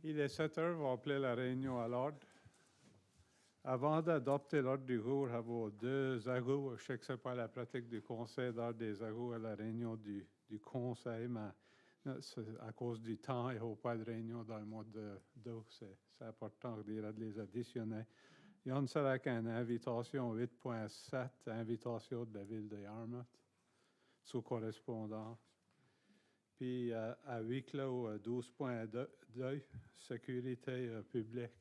Il est 7 heures, on va appeler la réunion à l'ordre. Avant d'adopter l'ordre du jour, à vos deux agouts, je sais que ce n'est pas la pratique du Conseil d'ordre des agouts à la réunion du Conseil, mais à cause du temps, il n'y a pas de réunion dans le mois d'août. C'est important de les additionner. Il y en sera qu'une invitation 8.7, invitation de la ville de Yarmouth, sous correspondance. Puis à huis clos 12.2, sécurité publique.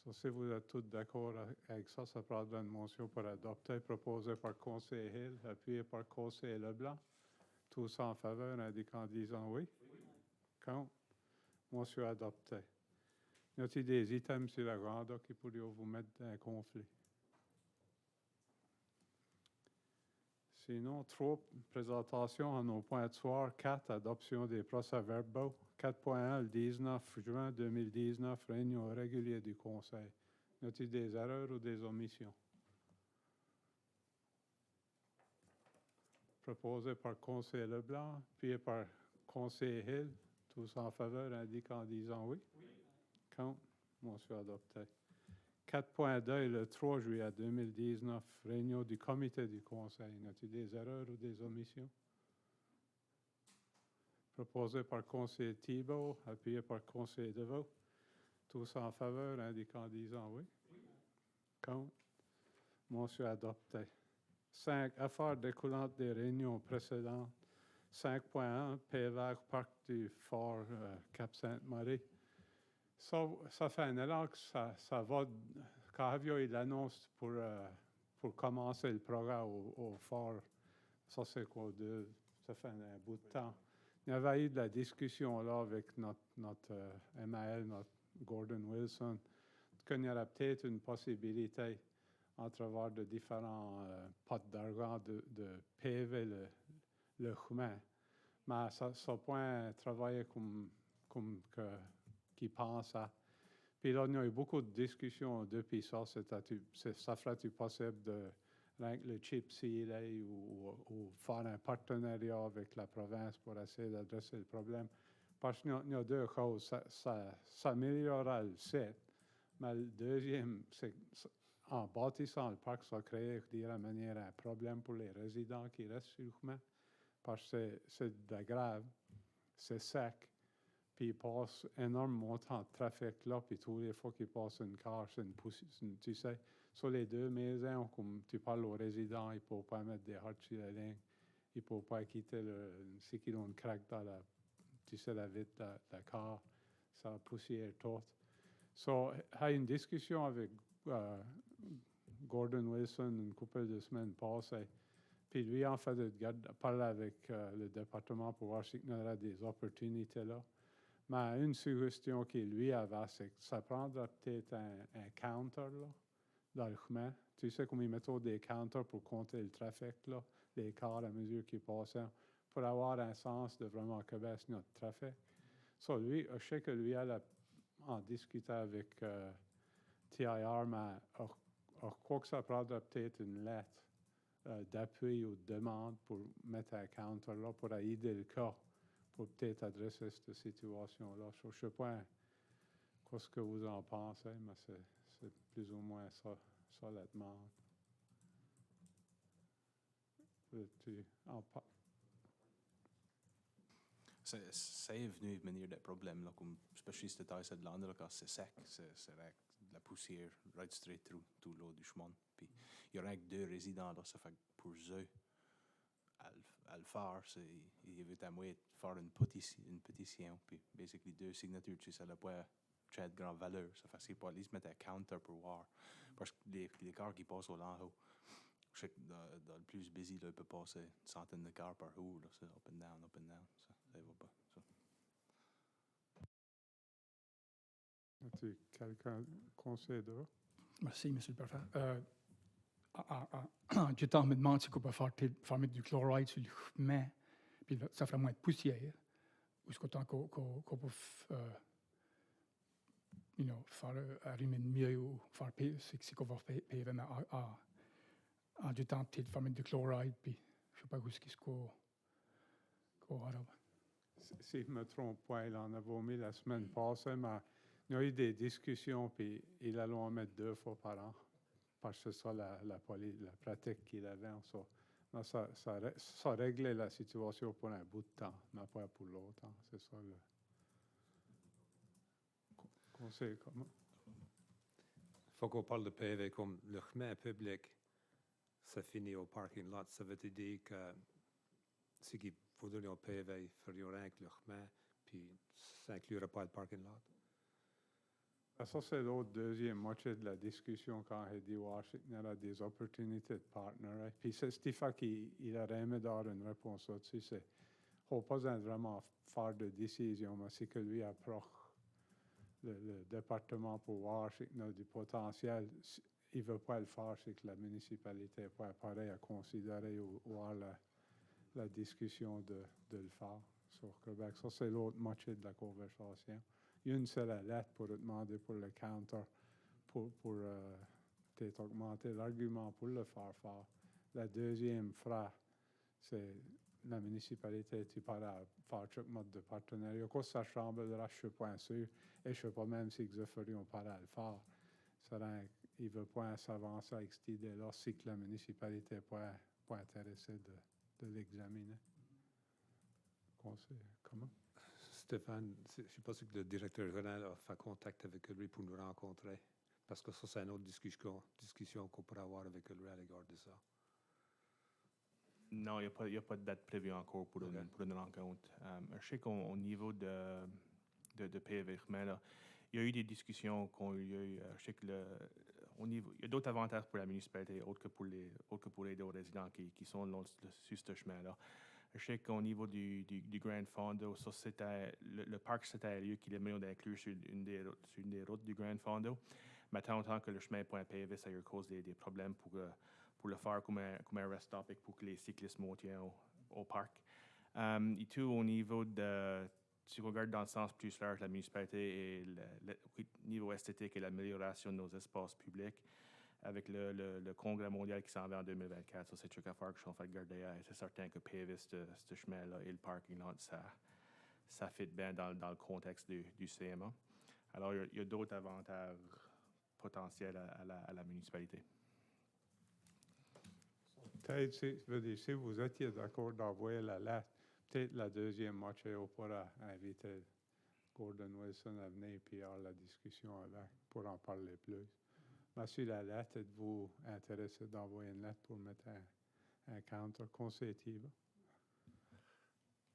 So, si vous êtes tous d'accord avec ça, ça prendra une motion pour adopter, proposée par Conseil Hill, appuyée par Conseil Leblanc. Tous en faveur, indiquant en disant oui. Contre. Motion adoptée. Y a-t-il des items sur l'agenda qui pourraient vous mettre dans un conflit? Sinon, 3 présentations en nos points de soir. 4, adoption des procès-verbaux. 4.1, le 19 juin 2019, réunion régulière du Conseil. Y a-t-il des erreurs ou des omissions? Proposé par Conseil Leblanc, puis par Conseil Hill. Tous en faveur, indiquant en disant oui. Oui. Contre. Motion adoptée. 4.2, le 3 juillet 2019, réunion du comité du Conseil. Y a-t-il des erreurs ou des omissions? Proposé par Conseil Thibault, appuyé par Conseil Deveau. Tous en faveur, indiquant en disant oui. Oui. Contre. Motion adoptée. 5. Affaires découlantes des réunions précédentes. 5.1, PVAC, Parc du Fort Cap-Sainte-Marie. Ça fait un an que ça va. Quand il y a eu l'annonce pour commencer le programme au Fort, ça c'est quoi, ça fait un bout de temps. Il y avait eu de la discussion là avec notre MAL, notre Gordon Wilson, qu'il y aurait peut-être une possibilité à travers de différents potes d'argent de paver le chemin. Mais ça point travailler comme qui pense à. Puis là, il y a eu beaucoup de discussions depuis ça. Ça ferait-il possible de le chip sealer ou faire un partenariat avec la province pour essayer d'adresser le problème? Parce qu'il y a deux choses. Ça améliorera le site. Mais le deuxième, c'est en bâtissant le parc, ça crée de la manière un problème pour les résidents qui restent sur le chemin. Parce que c'est de la grave, c'est sec. Puis il passe énormément de trafic là, puis tous les fois qu'il passe une car, c'est tu sais, sur les deux maisons, comme tu parles aux résidents, ils ne peuvent pas mettre des hearts sur la ligne, ils ne peuvent pas quitter ce qu'ils ont une craque dans la vitre de la car, ça poussière tout. So, il y a une discussion avec Gordon Wilson une couple de semaines passées. Puis lui, en fait, de parler avec le département pour voir s'il y aura des opportunités là. Mais une suggestion qu'il lui avait, c'est que ça prendra peut-être un counter là, dans le chemin. Tu sais, comme ils mettent des counters pour compter le trafic, là, les cars à mesure qu'ils passent, pour avoir un sens de vraiment que baisse notre trafic. So, lui, je sais que lui, elle en discuté avec TIR, mais je crois que ça prendra peut-être une lettre d'appui ou de demande pour mettre un counter là, pour aider le cas, pour peut-être adresser cette situation-là. Je ne sais pas ce que vous en pensez, mais c'est plus ou moins ça la demande. Ça est venu venir des problèmes, là, comme spécialiste de de l'année, quand c'est sec, c'est de la poussière, right straight through tout l'eau du chemin. Puis il y aurait que 2 résidents, là, ça fait que pour eux, à le faire, il y avait un moyen de faire une pétition, puis basically 2 signatures, tu sais, ça n'a pas très de grande valeur. Ça fait qu'ils peuvent aller se mettre un counter pour voir. Parce que les cars qui passent au long, je sais que dans le plus busy, là, il peut passer une centaine de cars par jour, là, c'est up and down, ça va pas. Ça. As-tu quelqu'un conseil de? Merci, M. le Préfet. Du temps, me demande si on peut faire mettre du chloride sur le chemin, puis ça ferait moins de poussière. Ou est-ce qu'on peut faire arrimer de mieux ou faire c'est qu'on va payer, mais du temps, peut-être faire mettre du chloride, puis je ne sais pas où est-ce qu'on Si je ne me trompe pas, il en avait mis la semaine passée, mais il y a eu des discussions, puis il allait en mettre 2 fois par an, parce que c'est ça la pratique qu'il avait. Ça réglait la situation pour un bout de temps, mais pas pour longtemps. C'est ça le conseil commun. Il faut qu'on parle de PV comme le chemin public, ça finit au parking lot. Ça veut dire que ce qu'il faudrait au PV, il ferait rien que le chemin, puis ça n'inclurait pas le parking lot. Ça, c'est l'autre deuxième moitié de la discussion quand il dit Washington a des opportunités de partenaires. Puis c'est Stéphane qui a aimé dar une réponse là-dessus. Il ne faut pas vraiment faire de décision, mais c'est que lui approche le département pour Washington a du potentiel. Il ne veut pas le faire, c'est que la municipalité n'est pas pareille à considérer ou avoir la discussion de le faire sur Québec. Ça, c'est l'autre moitié de la conversation. Une, c'est la lettre pour demander pour le counter, pour peut-être augmenter l'argument pour le faire faire. La deuxième phrase, c'est la municipalité est prête à faire chaque mode de partenariat. Quand ça semblera, je ne suis pas sûr, et je ne sais pas même si ils ferions pas à le faire. Il ne veut pas s'avancer avec cette idée-là si que la municipalité n'est pas intéressée de l'examiner. Conseil, comment? Stéphane, je ne sais pas si le directeur général a fait contact avec lui pour nous rencontrer, parce que ça, c'est une autre discussion qu'on pourrait avoir avec lui à l'égard de ça. Non, il n'y a pas de date prévue encore pour une rencontre. Je sais qu'au niveau de PV, là, il y a eu des discussions qui ont eu lieu. Je sais que il y a d'autres avantages pour la municipalité, autres que pour les deux résidents qui sont sur ce chemin-là. Je sais qu'au niveau du Grand Fondo, ça c'était le parc c'était un lieu qu'il est mieux d'inclure sur une des routes du Grand Fondo. Mais tant que le chemin n'est pas PV, ça a cause des problèmes pour le faire comme un rest stop et pour que les cyclistes montent au parc. Et tout au niveau de, si on regarde dans le sens plus large, la municipalité et le niveau esthétique et l'amélioration de nos espaces publics, avec le congrès mondial qui s'en va en 2024, ça c'est quelque affaire que je suis en train de garder. C'est certain que PV, ce chemin-là et le parking lot, ça fit bien dans le contexte du CMA. Alors, il y a d'autres avantages potentiels à la municipalité. Peut-être, si vous étiez d'accord d'envoyer la lettre, peut-être la deuxième moitié, on pourra inviter Gordon Wilson à venir et avoir la discussion avec pour en parler plus. Mais sur la lettre, êtes-vous intéressé d'envoyer une lettre pour mettre un counter conseil?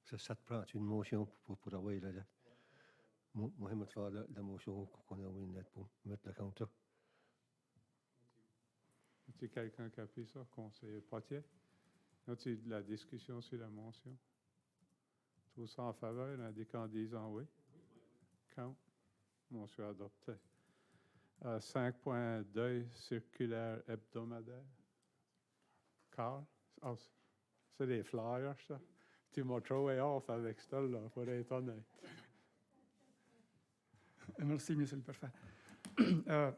Ça te prend une motion pour envoyer la lettre. Moi, je vais faire la motion qu'on envoie une lettre pour mettre le counter. Y a-t-il quelqu'un qui a pris ça, conseiller Potier? Y a-t-il de la discussion sur la motion? Tous en faveur, indiquant en disant oui? Count. Motion adoptée. 5.2, circulaire hebdomadaire. Carl? Oh, c'est des flyers, ça. Tu m'as trouvé off avec ça, là, pour être honnête. Merci, monsieur le préfet. Je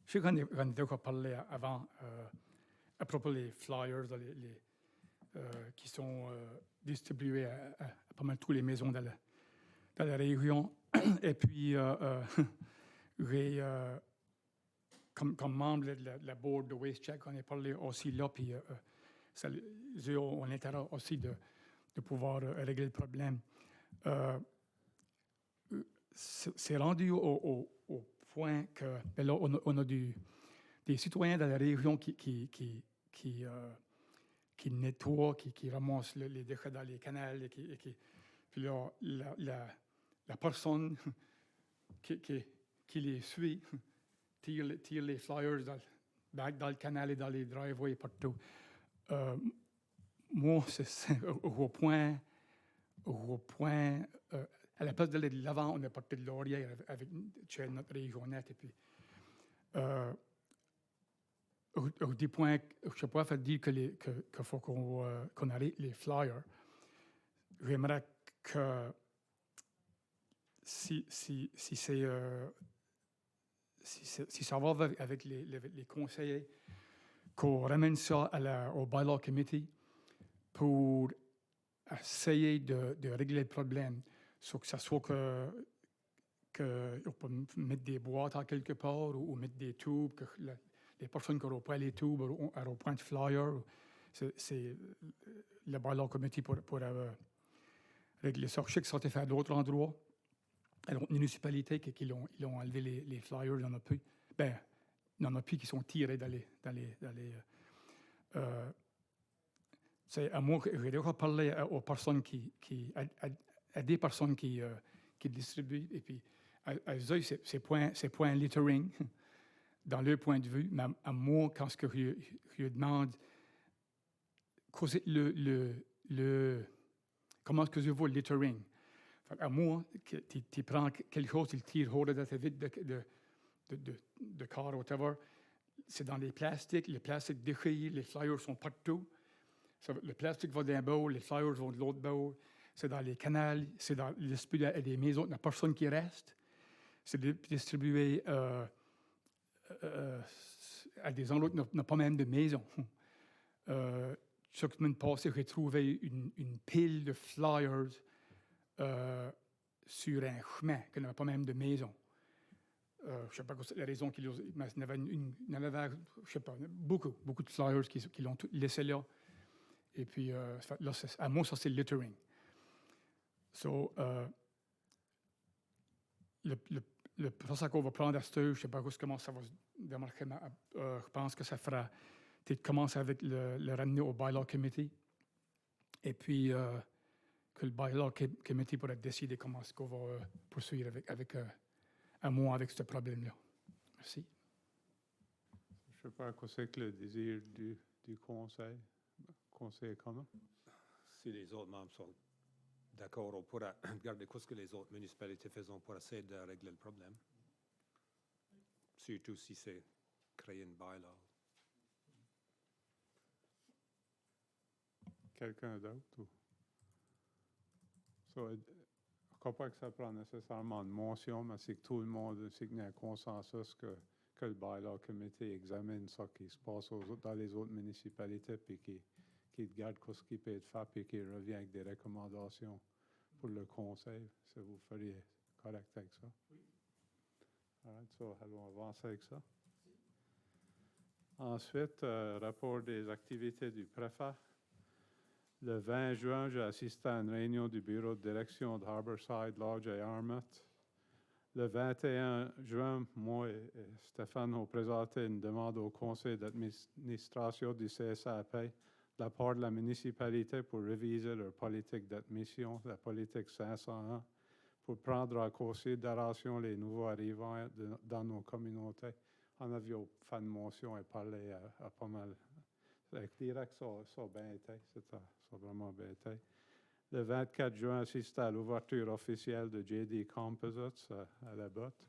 sais qu'on a déjà parlé avant à propos des flyers qui sont distribués à pas mal toutes les maisons dans la région. Et puis, comme membre de la board de Waste Check, on a parlé aussi là, puis j'ai un intérêt aussi de pouvoir régler le problème. C'est rendu au point que là, on a des citoyens de la région qui nettoient, qui ramassent les déchets dans les canals. Puis là, la personne qui les suit tire les flyers dans le canal et dans les driveways partout. Moi, c'est au point à la place d'aller de l'avant, on a porté de laurier avec notre régionnette. Et puis, au des points, je ne sais pas, fait dire qu'il faut qu'on arrête les flyers. J'aimerais que si ça va avec les conseillers, qu'on ramène ça au bylaw committee pour essayer de régler le problème, soit que ça soit que on peut mettre des boîtes à quelque part ou mettre des tubes, que les personnes qui n'auront pas les tubes auront point de flyer. C'est le bylaw committee pour régler ça. Je sais que ça a été fait à d'autres endroits. À d'autres municipalités qui l'ont enlevé les flyers, il n'y en a plus. Ben, il y en a plus qui sont tirés dans les c'est à moi que j'ai déjà parlé aux personnes à des personnes qui distribuent, et puis à eux, c'est point littering dans leur point de vue, mais à moi, quand ce que je demande, comment est-ce que je vois le littering? À moi, tu prends quelque chose, tu le tires hors de ta vide de car, whatever, c'est dans les plastiques déchiré, les flyers sont partout. Le plastique va d'un bord, les flyers vont de l'autre bord. C'est dans les canals, c'est dans l'esprit des maisons, il n'y a personne qui reste. C'est distribué à des endroits qui n'ont pas même de maison. Chaque semaine passée, j'ai trouvé une pile de flyers sur un chemin qui n'avait pas même de maison. Je ne sais pas la raison qu'il y avait, je sais pas, beaucoup de flyers qui l'ont laissé là. Et puis, là, à moi, ça, c'est le littering. So, le procès qu'on va prendre à ce stade, je ne sais pas comment ça va se démarquer, mais je pense que ça fera peut-être commencer avec le ramener au bylaw committee. Et puis, que le bylaw committee pourra décider comment est-ce qu'on va poursuivre avec à moi avec ce problème-là. Merci. Je ne sais pas quoi c'est que le désir du conseil. Conseil comment? Si les autres membres sont d'accord, on pourra regarder ce que les autres municipalités font pour essayer de régler le problème. Surtout si c'est créer une bylaw. Quelqu'un d'autre? Je ne crois pas que ça prend nécessairement une motion, mais c'est que tout le monde signe un consensus que le bylaw committee examine ce qui se passe dans les autres municipalités, puis qui regarde ce qui peut être fait, puis qui revient avec des recommandations pour le conseil. Si vous feriez correct avec ça? Oui. All right, so allons avancer avec ça. Ensuite, rapport des activités du préfet. Le 20 juin, j'ai assisté à une réunion du bureau de direction de Harborside Lodge à Yarmouth. Le 21 juin, moi et Stéphane ont présenté une demande au conseil d'administration du CSAP de la part de la municipalité pour réviser leur politique d'admission, la politique 501, pour prendre en considération les nouveaux arrivants dans nos communautés. On a vu fait une motion et parlé à pas mal. Je dirais que ça a bien été, ça a vraiment bien été. Le 24 juin, assisté à l'ouverture officielle de JD Composites à la botte.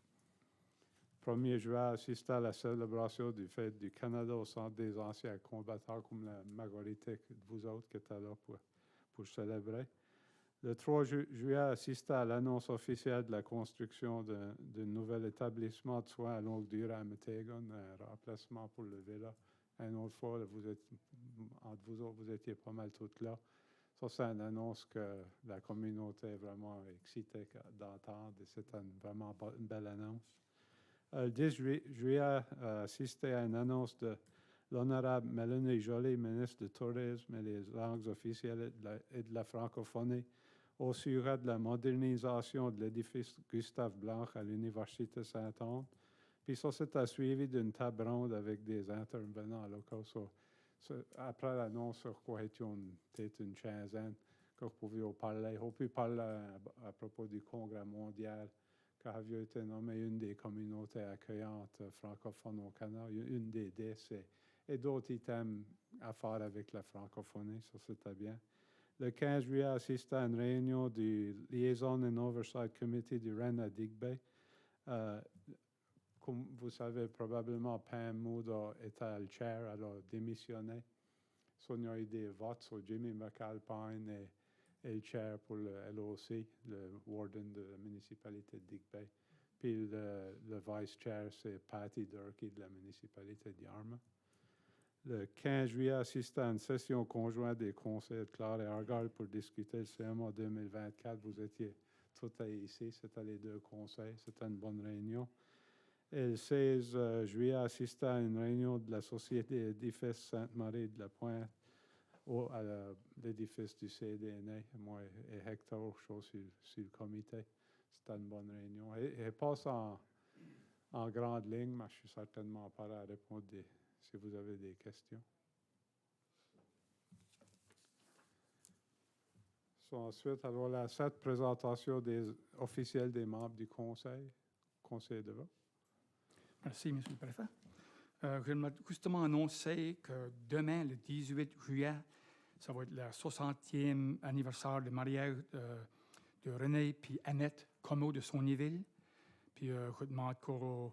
1er juin, assisté à la célébration du Fête du Canada au Centre des anciens combattants, comme la majorité de vous autres qui étaient là pour célébrer. Le 3 juillet, assisté à l'annonce officielle de la construction d'un nouvel établissement de soins à longue durée à Metegan, un remplacement pour le Villa. Une autre fois, entre vous autres, vous étiez pas mal toutes là. Ça, c'est une annonce que la communauté est vraiment excitée d'entendre, et c'est vraiment une belle annonce. Le 10 juillet, assisté à une annonce de l'honorable Mélanie Joly, ministre du Tourisme et des langues officielles et de la francophonie, au sujet de la modernisation de l'édifice Gustave Blanc à l'Université Saint-Anne. Puis ça, c'était suivi d'une table ronde avec des intervenants locaux. Après l'annonce, sur quoi étions peut-être une quinzaine, que vous pouviez parler. On peut parler à propos du Congrès mondial, qui avait été nommé une des communautés accueillantes francophones au Canada, une des 10, et d'autres items à faire avec la francophonie. Ça, c'était bien. Le 15 juillet, assisté à une réunion du Liaison and Oversight Committee du Rennes à Digby. Comme vous savez, probablement, Pam Mood était le chair, elle a démissionné. So, il y a eu des votes sur Jimmy McAlpine et le chair pour le LOC, le warden de la municipalité de Digby. Puis le vice chair, c'est Patty Durkee de la municipalité de Yarmouth. Le 15 juillet, assister à une session conjointe des conseils de Clare et Argyle pour discuter le CMA 2024. Vous étiez tous ici, c'était les deux conseils, c'était une bonne réunion. Et le 16 juillet, assister à une réunion de la Société d'édifices Sainte-Marie de la Pointe à l'édifice du CDNA. Moi et Hector, je suis sur le comité. C'était une bonne réunion. Et passe en grande ligne, mais je suis certainement prêt à répondre si vous avez des questions. Ensuite, alors cette présentation officielle des membres du Conseil de vote. Merci, M. le Préfet. J'aimerais justement annoncer que demain, le 18 juillet, ça va être le 60e anniversaire de mariage de René et Annette Comeau de Saunieville. Puis je demande qu'on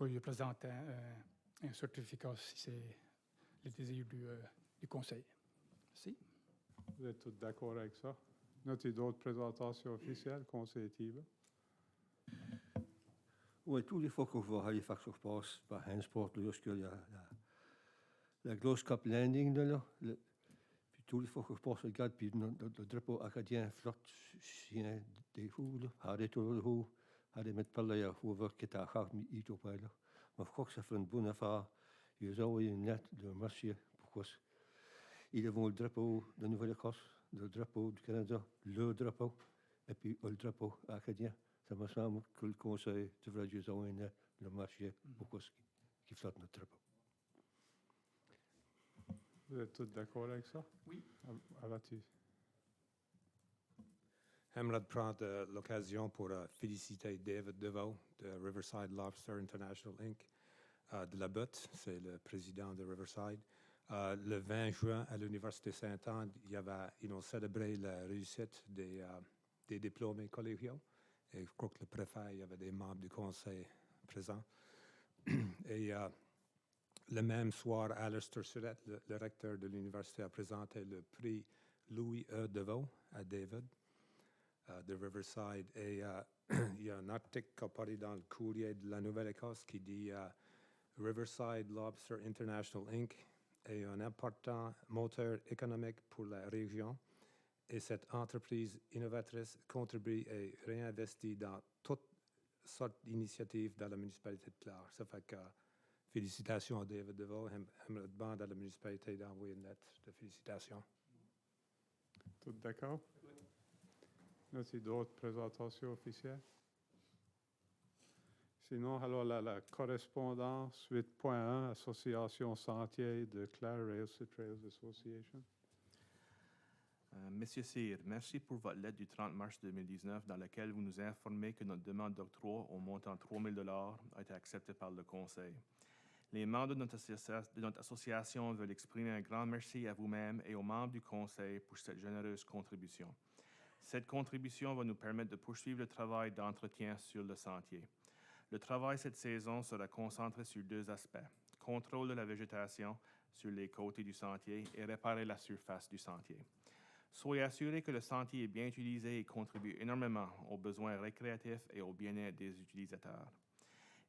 lui présente un certificat si c'est le désir du Conseil. Merci. Vous êtes tous d'accord avec ça? Notez d'autres présentations officielles, Conseil Tiba? Oui, tous les fois que je vais à Halifax, je passe par Hansport, jusqu'à la Grosse Cup Landing, là. Puis tous les fois que je passe, je regarde, puis le drapeau acadien flotte sur des fous, là. Arrête le hou, arrête de parler à Hoover, qui est à Chach, mais il est au pays, là. Mais je crois que ça fait une bonne affaire. Ils ont une lettre de merci pourquoi ils ont le drapeau de Nouvelle-Écosse, le drapeau du Canada, le drapeau, et puis le drapeau acadien. Ça me semble que le Conseil devrait juste avoir une lettre de marché pourquoi qui flotte notre drapeau. Vous êtes tous d'accord avec ça? Oui. Avati. J'aimerais prendre l'occasion pour féliciter David DeVoe de Riverside Lobster International Inc. De la botte, c'est le président de Riverside. Le 20 juin, à l'Université Saint-Anne, ils ont célébré la réussite des diplômés collégiaux. Et je crois que le préfet, il y avait des membres du conseil présents. Et le même soir, Alistair Surrett, le recteur de l'université, a présenté le prix Louis E. DeVoe à David de Riverside. Et il y a un article qui apparu dans le courrier de la Nouvelle-Écosse qui dit Riverside Lobster International Inc. est un important moteur économique pour la région. Et cette entreprise innovatrice contribue et réinvestit dans toutes sortes d'initiatives dans la municipalité de Clare. Ça fait que félicitations à David DeVoe. J'aimerais demander à la municipalité d'envoyer une lettre de félicitations. Tout d'accord? Oui. Est-ce d'autres présentations officielles? Sinon, alors la correspondance 8.1, Association Sentier de Clare Rails Trails Association. Monsieur Cyr, merci pour votre lettre du 30 mars 2019 dans laquelle vous nous informez que notre demande d'octroi au montant de 3 000 $ a été acceptée par le Conseil. Les membres de notre association veulent exprimer un grand merci à vous-même et aux membres du Conseil pour cette généreuse contribution. Cette contribution va nous permettre de poursuivre le travail d'entretien sur le sentier. Le travail cette saison sera concentré sur deux aspects: contrôle de la végétation sur les côtés du sentier et réparer la surface du sentier. Soyez assurés que le sentier est bien utilisé et contribue énormément aux besoins récréatifs et au bien-être des utilisateurs.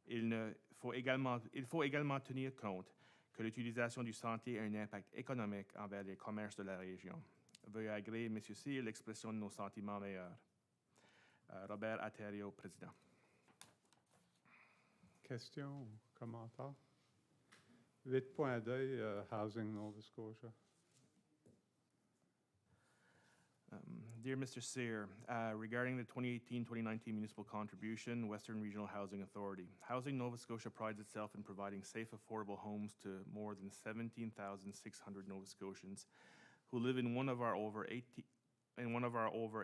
Il faut également tenir compte que l'utilisation du sentier a un impact économique envers les commerces de la région. Veuillez agréer, M. Cyr, l'expression de nos sentiments meilleurs. Robert Atterio, président. Questions ou commentaires? 8.2, Housing Nova Scotia. Dear Mr. Cyr, regarding the 2018-2019 municipal contribution, Western Regional Housing Authority. Housing Nova Scotia prides itself in providing safe, affordable homes to more than 17,600 Nova Scotians who live in one of our over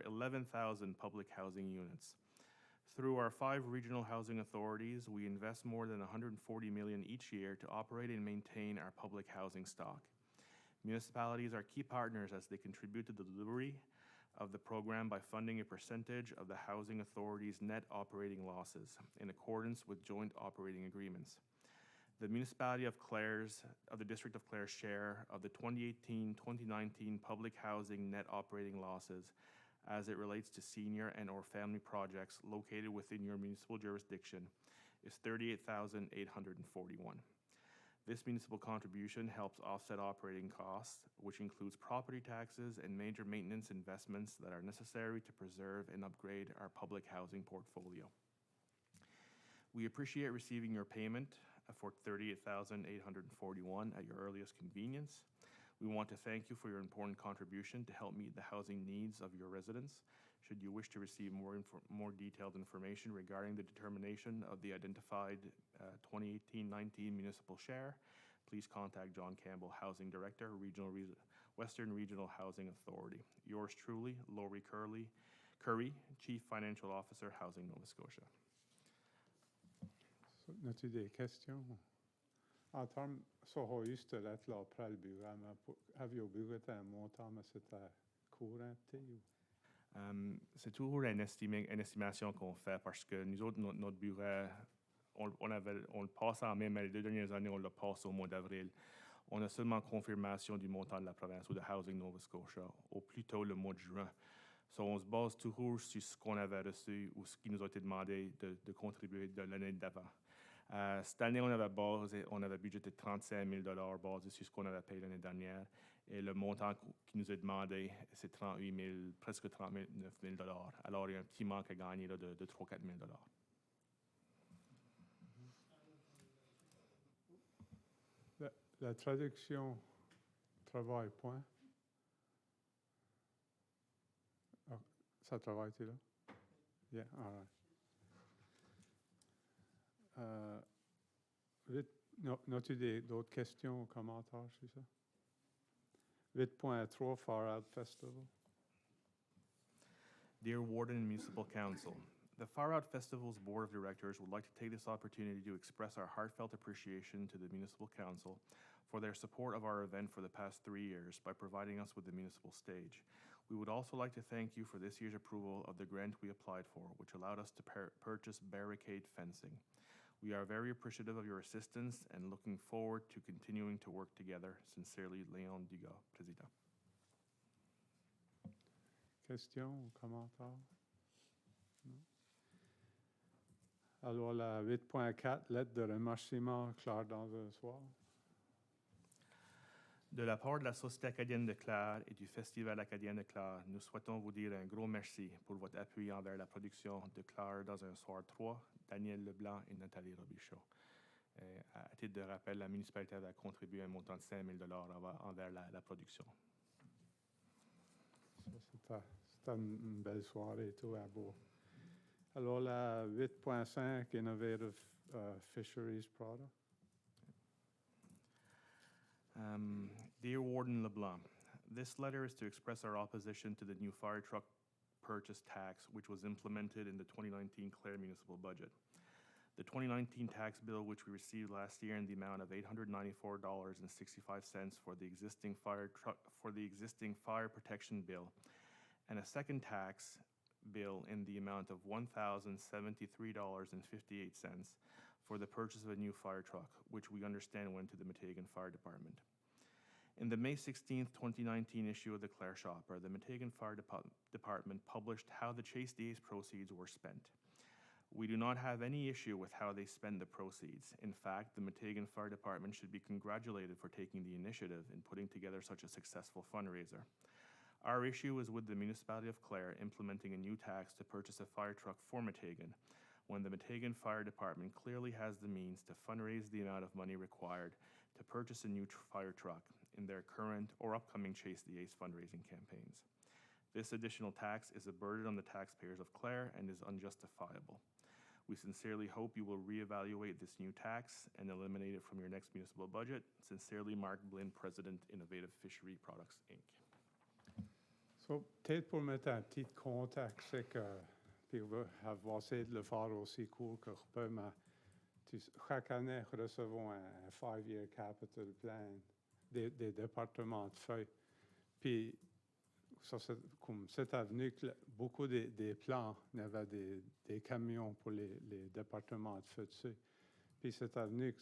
11,000 public housing units. Through our 5 regional housing authorities, we invest more than $140 million each year to operate and maintain our public housing stock. Municipalities are key partners as they contribute to the delivery of the program by funding a percentage of the housing authority's net operating losses in accordance with joint operating agreements. The municipality of the District of Clare's share of the 2018-2019 public housing net operating losses as it relates to senior and or family projects located within your municipal jurisdiction is $38,841. This municipal contribution helps offset operating costs, which includes property taxes and major maintenance investments that are necessary to preserve and upgrade our public housing portfolio. We appreciate receiving your payment for $38,841 at your earliest convenience. We want to thank you for your important contribution to help meet the housing needs of your residents. Should you wish to receive more detailed information regarding the determination of the identified 2018-19 municipal share, please contact John Campbell, Housing Director, Western Regional Housing Authority. Yours truly, Laurie Curry, Chief Financial Officer, Housing Nova Scotia. As-tu des questions? En termes, så har just det att la prallbura, men har vi burat en montant med cette courant? C'est toujours une estimation qu'on fait parce que nous autres, notre bureau, on le passe en mai, mais les 2 dernières années, on le passe au mois d'avril. On a seulement confirmation du montant de la province ou de Housing Nova Scotia au plus tôt le mois de juin. So, on se base toujours sur ce qu'on avait reçu ou ce qui nous a été demandé de contribuer de l'année d'avant. Cette année, on avait budgété $35 000 basé sur ce qu'on avait payé l'année dernière. Et le montant qui nous est demandé, c'est presque $39 000. Alors, il y a un petit manque à gagner là, de $3 000 4 000. La traduction travaille point. Oh, ça travaille-tu là? Yeah, all right. N'as-tu d'autres questions ou commentaires sur ça? 8.3 Far Out Festival. Dear Warden and Municipal Council, the Far Out Festival's Board of Directors would like to take this opportunity to express our heartfelt appreciation to the Municipal Council for their support of our event for the past 3 years by providing us with the municipal stage. We would also like to thank you for this year's approval of the grant we applied for, which allowed us to purchase barricade fencing. We are very appreciative of your assistance and looking forward to continuing to work together. Sincerely, Léon Dugas, Président. Questions ou commentaires? Non? Alors, la 8.4, lettre de remerciement, Clare dans un soir. De la part de la Société acadienne de Clare et du Festival acadien de Clare, nous souhaitons vous dire un gros merci pour votre appui envers la production de Clare dans un soir 3, Daniel Leblanc et Nathalie Robichaud. À titre de rappel, la municipalité avait contribué un montant de $5 000 envers la production. C'était une belle soirée et tout à Beau. Alors, la 8.5, Innovative Fisheries Product. Dear Warden LeBlanc, this letter is to express our opposition to the new fire truck purchase tax, which was implemented in the 2019 Clare municipal budget. The 2019 tax bill, which we received last year in the amount of $894.65 for the existing fire protection bill, and a second tax bill in the amount of $1,073.58 for the purchase of a new fire truck, which we understand went to the Meteghan Fire Department. In the May 16, 2019 issue of the Clare Shopper, the Meteghan Fire Department published how the Chase Days proceeds were spent. We do not have any issue with how they spend the proceeds. In fact, the Meteghan Fire Department should be congratulated for taking the initiative in putting together such a successful fundraiser. Our issue is with the municipality of Clare implementing a new tax to purchase a fire truck for Meteghan, when the Meteghan Fire Department clearly has the means to fundraise the amount of money required to purchase a new fire truck in their current or upcoming Chase the Ace fundraising campaigns. This additional tax is a burden on the taxpayers of Clare and is unjustifiable. We sincerely hope you will reevaluate this new tax and eliminate it from your next municipal budget. Sincerely, Mark Blinn, President, Innovative Fishery Products, Inc. So, peut-être pour mettre un petit contact, c'est que, puis on va avoir essayé de le faire aussi court que je peux, mais chaque année, nous recevons un 5-year capital plan des départements de feuilles. Puis, ça, c'est comme cette avenue, beaucoup des plans, il y avait des camions pour les départements de feu dessus. Puis cette avenue,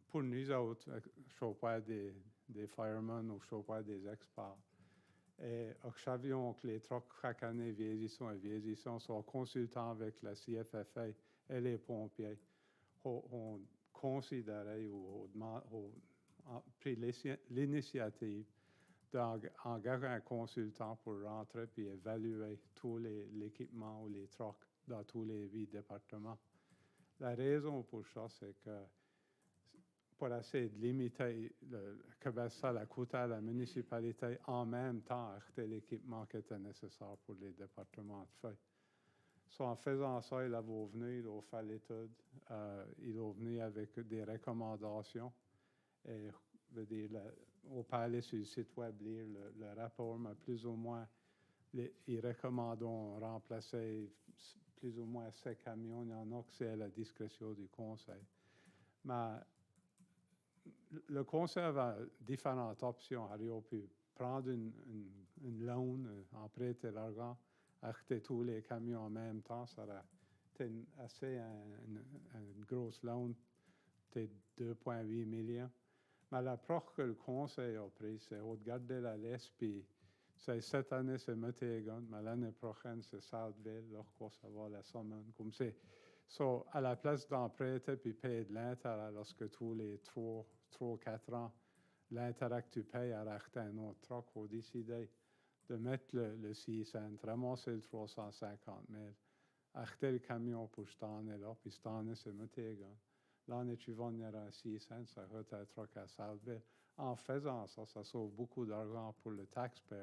pour nous autres, je ne suis pas des firemen ou je ne suis pas des experts. Et nous savions que les trucks, chaque année, vieillissant, sont consultant avec la CFFA et les pompiers. On considéré ou pris l'initiative d'engager un consultant pour rentrer puis évaluer tout l'équipement ou les trucks dans tous les 8 départements. La raison pour ça, c'est que pour essayer de limiter que ça coûtait à la municipalité en même temps acheter l'équipement qui était nécessaire pour les départements de feuilles. En faisant ça, il est venu, il a fait l'étude, il est venu avec des recommandations. Et veut dire, on peut aller sur le site web lire le rapport, mais plus ou moins, ils recommandent remplacer plus ou moins 6 camions. Il y en a que c'est à la discrétion du Conseil. Mais le Conseil avait différentes options. Il aurait pu prendre une loan, emprunter l'argent, acheter tous les camions en même temps. Ça aurait été une grosse loan, peut-être 2,8 millions. Mais l'approche que le Conseil a prise, c'est de garder la liste, puis cette année, c'est Metegan, mais l'année prochaine, c'est Southville, là, quoi, ça va la semaine, comme c'est. À la place d'emprunter puis payer de l'intérêt, lorsque tous les 3 ou 4 ans, l'intérêt que tu payes à racheter un autre truck, il faut décider de mettre le 6 cents, ramasser le 350 000, acheter le camion pour cette année-là, puis cette année, c'est Metegan. L'année suivante, il y aura 6 cents, ça coûte un truck à Southville. En faisant ça, ça sauve beaucoup d'argent pour le taxpayer.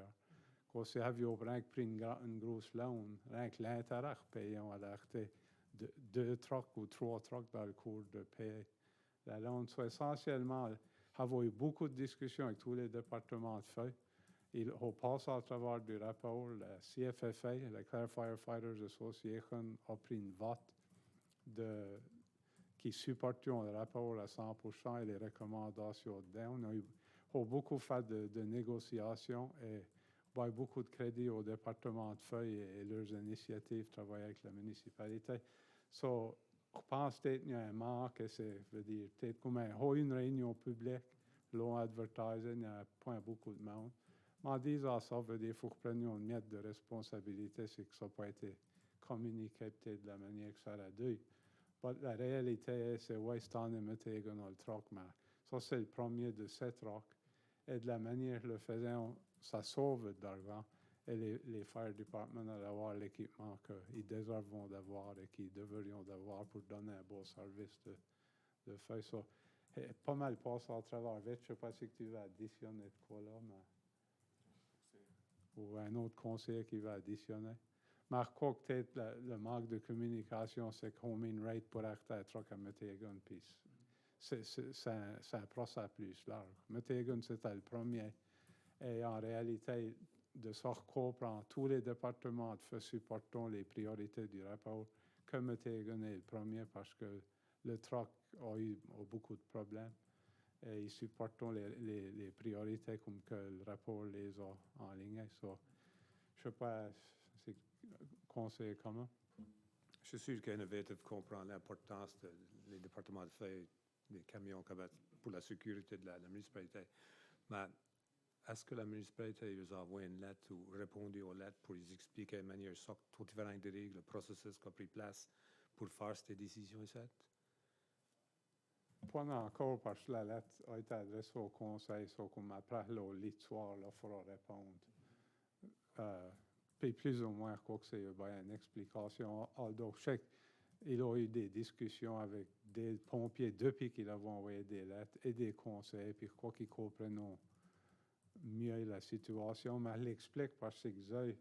Quand si vous avez pris une grosse loan, rien que l'intérêt payant à l'acheter 2 trucks ou 3 trucks dans le cours de payer la loan. Essentiellement, avoir eu beaucoup de discussions avec tous les départements de feuilles. Ils ont passé à travers du rapport. La CFFA, la Clare Firefighters Association, a pris une vote qui supportent le rapport à 100% et les recommandations dedans. On a eu beaucoup fait de négociations et beaucoup de crédit au département de feuilles et leurs initiatives de travailler avec la municipalité. Je pense peut-être qu'il y a un manque, veut dire peut-être comme une réunion publique, l'on advertise, il n'y a pas beaucoup de monde. Mais en disant ça, veut dire qu'il faut que nous prenions une miette de responsabilité, c'est que ça n'a pas été communiqué peut-être de la manière que ça aurait dû. La réalité, c'est oui, c'est en Metegan dans le truck, mais ça, c'est le premier de 7 trucks. Et de la manière que le faisant, ça sauve de l'argent. Et les fire departments allaient avoir l'équipement qu'ils déservent d'avoir et qu'ils devrions d'avoir pour donner un bon service de feuilles. Pas mal passé à travers vite. Je ne sais pas si tu vas additionner de quoi là, mais... Ou un autre conseiller qui va additionner. Mais quoi que peut-être le manque de communication, c'est qu'on met une rate pour acheter un truck à Metegan, puis c'est un procès plus large. Metegan, c'était le premier. Et en réalité, de sorte qu'on prend tous les départements de feu supportant les priorités du rapport, que Metegan est le premier parce que le truck a eu beaucoup de problèmes. Et ils supportent les priorités comme que le rapport les a enlignées. Je ne sais pas si le conseil est comment. Je suis sûr qu'Innovative comprend l'importance des départements de feuilles, des camions pour la sécurité de la municipalité. Mais est-ce que la municipalité vous a envoyé une lettre ou répondu aux lettres pour les expliquer de manière tout différente des règles, le processus qui a pris place pour faire ces décisions ici? Pas encore parce que la lettre a été adressée au conseil, comme après l'histoire, il faudra répondre. Puis plus ou moins, je crois que c'est une explication. Alors, je sais qu'il a eu des discussions avec des pompiers depuis qu'il avait envoyé des lettres et des conseils, puis je crois qu'ils comprennent mieux la situation, mais elle l'explique parce qu'ils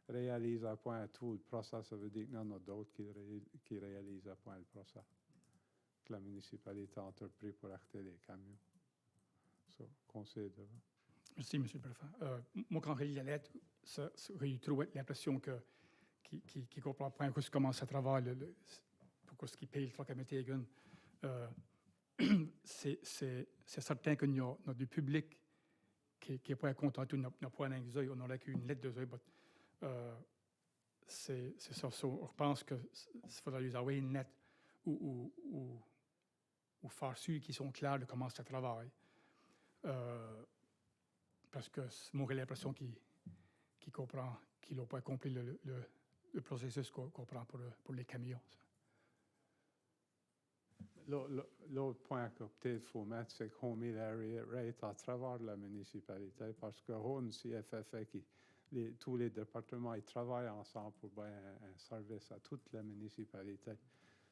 réalisent à point tout le procès. Ça veut dire qu'il y en a d'autres qui réalisent à point le procès. Que la municipalité a entrepris pour acheter les camions. Conseil de... Merci, M. le Préfet. Moi, quand je lis la lettre, j'ai eu trop l'impression qu'il comprend pas comment ça travaille, pourquoi ce qu'il paye le truck à Metegan. C'est certain qu'il y a du public qui n'est pas content, il n'a pas un œil, on aurait qu'une lettre de œil. C'est ça. Je pense qu'il faudrait lui envoyer une lettre ou faire sûr qu'ils sont clairs de comment ça travaille. Parce que moi, j'ai l'impression qu'il comprend, qu'il n'a pas compris le processus qu'on prend pour les camions. L'autre point que peut-être faut mettre, c'est qu'on met la rate à travers la municipalité parce que on CFFA, tous les départements, ils travaillent ensemble pour bien un service à toute la municipalité.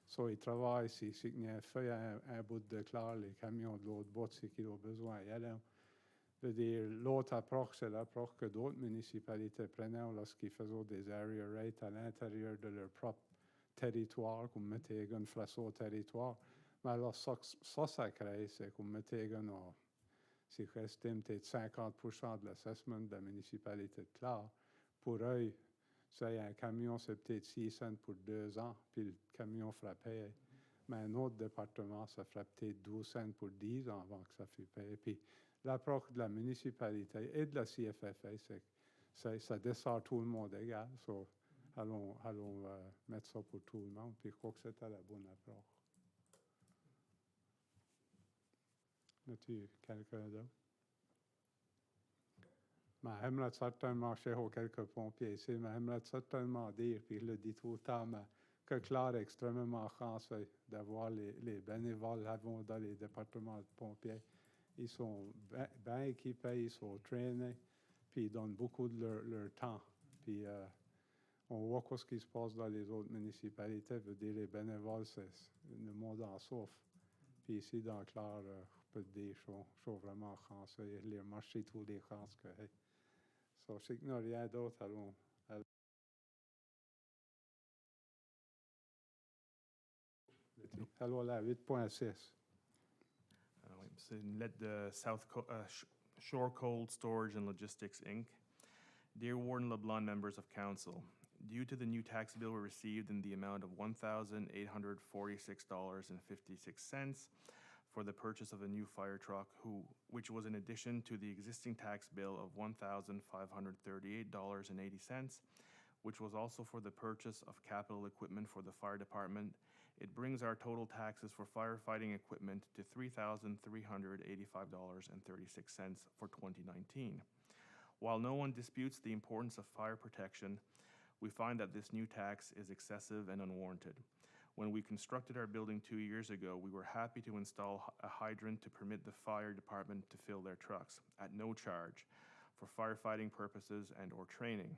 So, ils travaillent, si il fait un bout de Clare, les camions de l'autre bout, c'est qu'ils ont besoin. Je veux dire, l'autre approche, c'est l'approche que d'autres municipalités prenaient lorsqu'ils faisaient des area rates à l'intérieur de leur propre territoire, comme mettez un face au territoire. Mais alors, ça crée, c'est comme mettez un, si je estime peut-être 50% de l'assessment de la municipalité de Clare, pour eux, c'est un camion, c'est peut-être 6 cents pour 2 ans, puis le camion fera payer. Mais un autre département, ça fera peut-être 12 cents pour 10 ans avant que ça fût payé. Puis l'approche de la municipalité et de la CFFA, c'est que ça dessert tout le monde égal. So, allons mettre ça pour tout le monde, puis je crois que c'était la bonne approche. As-tu quelqu'un d'autre? Mais j'aimerais certainement chez quelques pompiers ici, mais j'aimerais certainement dire, puis je le dis tout le temps, mais que Clare est extrêmement chanceux d'avoir les bénévoles avant dans les départements de pompiers. Ils sont bien équipés, ils sont traînés, puis ils donnent beaucoup de leur temps. Puis on voit ce qui se passe dans les autres municipalités. Je veux dire, les bénévoles, c'est le monde en souffre. Puis ici, dans Clare, je peux te dire, je suis vraiment chanceux. Les marchés, tous les chances que j'ai. So, je sais qu'il n'y a rien d'autre. Allons là, 8.6. Oui, c'est une lettre de Shore Cold Storage and Logistics, Inc. Dear Warden LeBlanc, members of council, due to the new tax bill we received in the amount of $1,846.56 for the purchase of a new fire truck, which was in addition to the existing tax bill of $1,538.80, which was also for the purchase of capital equipment for the fire department, it brings our total taxes for firefighting equipment to $3,385.36 for 2019. While no one disputes the importance of fire protection, we find that this new tax is excessive and unwarranted. When we constructed our building 2 years ago, we were happy to install a hydrant to permit the fire department to fill their trucks at no charge for firefighting purposes and/or training.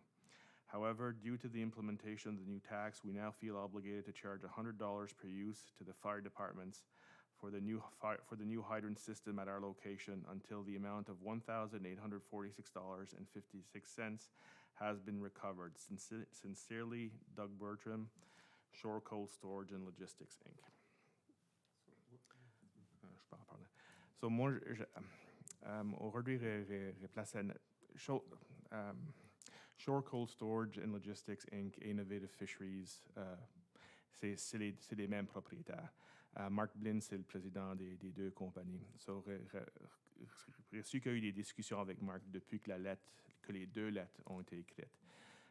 However, due to the implementation of the new tax, we now feel obligated to charge $100 per use to the fire departments for the new hydrant system at our location until the amount of $1,846.56 has been recovered. Sincerely, Doug Bertram, Shore Cold Storage and Logistics, Inc. Je peux en parler. So, moi, aujourd'hui, replacer Shore Cold Storage and Logistics, Inc. et Innovative Fisheries, c'est les mêmes propriétaires. Mark Blinn, c'est le président des deux compagnies. So, reçu qu'il y a eu des discussions avec Mark depuis que les deux lettres ont été écrites.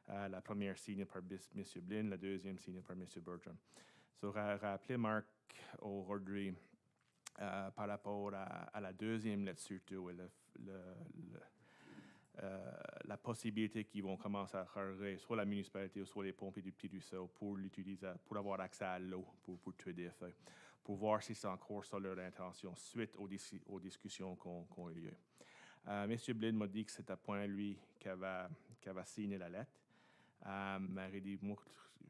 La première signée par M. Blinn, la deuxième signée par M. Bertram. So, rappeler Mark aujourd'hui par rapport à la deuxième lettre surtout, et la possibilité qu'ils vont commencer à faire soit la municipalité ou soit les pompiers du Petit Ruisseau pour l'utiliser, pour avoir accès à l'eau pour tuer des feux, pour voir si c'est encore ça leur intention suite aux discussions qu'on a eu lieu. M. Blinn m'a dit que c'était à point lui qui avait signé la lettre. Mais il dit, moi,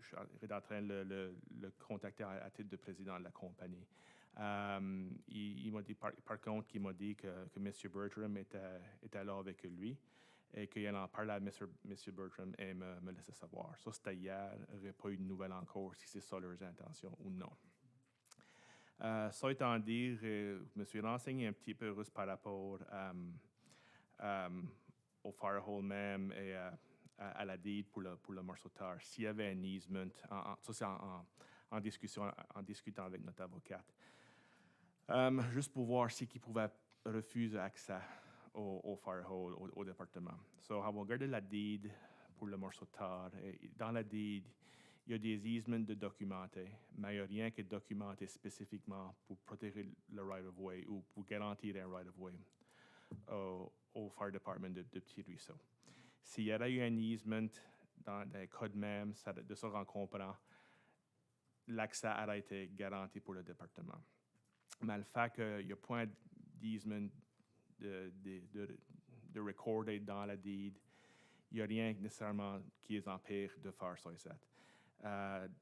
je suis en train de le contacter à titre de président de la compagnie. Il m'a dit, par contre, qu'il m'a dit que M. Bertram était là avec lui et qu'il en parlait à M. Bertram et me laissait savoir. Ça, c'était hier. Il n'y a pas eu de nouvelles encore si c'est ça leurs intentions ou non. Ça étant dit, je me suis renseigné un petit peu russe par rapport au firehole même et à la deed pour le morceau de terre. S'il y avait un easement, ça c'est en discutant avec notre avocate. Juste pour voir si qui pouvait refuser accès au firehole, au département. So, on va regarder la deed pour le morceau de terre. Et dans la deed, il y a des easements de documentés, mais il n'y a rien qui est documenté spécifiquement pour protéger le right-of-way ou pour garantir un right-of-way au fire department de Petit Ruisseau. S'il y aurait eu un easement dans les codes même, de ça qu'on comprend, l'accès aurait été garanti pour le département. Mais le fait qu'il n'y a point d'easement de recordé dans la deed, il n'y a rien nécessairement qui les empêche de faire ça ici.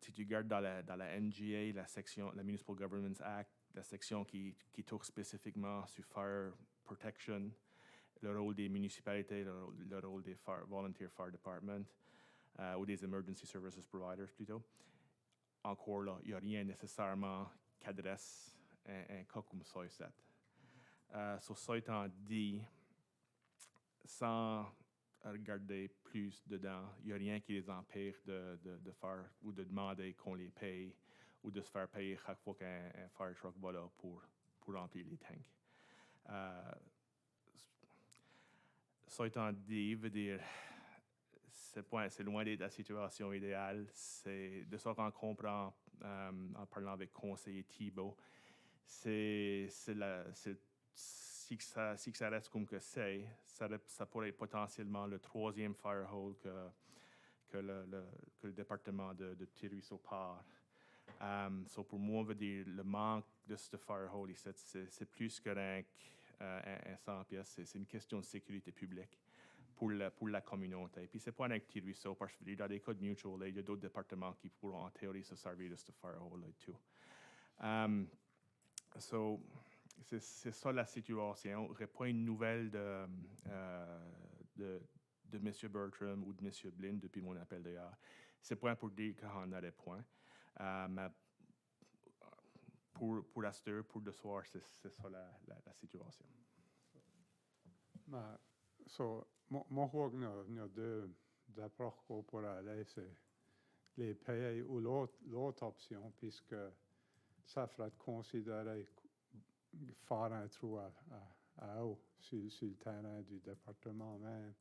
Si tu regardes dans la NGA, la Municipal Governments Act, la section qui touche spécifiquement sur fire protection, le rôle des municipalités, le rôle des volunteer fire department, ou des emergency services providers plutôt. Encore là, il n'y a rien nécessairement qui adresse un cas comme ça ici. Sur ça étant dit, sans regarder plus dedans, il n'y a rien qui les empêche de faire ou de demander qu'on les paye ou de se faire payer chaque fois qu'un fire truck va là pour remplir les tanks. Ça étant dit, veut dire, c'est loin d'être la situation idéale. C'est de ça qu'on comprend en parlant avec Conseil Thibault. Si ça reste comme que c'est, ça pourrait être potentiellement le 3e firehole que le département de Thierry-Ruisseau part. Pour moi, veut dire, le manque de ce firehole ici, c'est plus que un 100 pièces. C'est une question de sécurité publique pour la communauté. Puis c'est pas un Thierry-Ruisseau, parce que dans des cas de mutual aid, il y a d'autres départements qui pourront en théorie se servir de ce firehole-là tout. C'est ça la situation. Je n'aurai pas une nouvelle de M. Bertram ou de M. Blin depuis mon appel d'ailleurs. C'est pas pour dire qu'on n'aurait point. Mais pour la stir, pour le soir, c'est ça la situation. Moi, il y a deux approches pour aller, c'est les payer ou l'autre option, puisque ça ferait considérer faire un trou à eau sur le terrain du département même,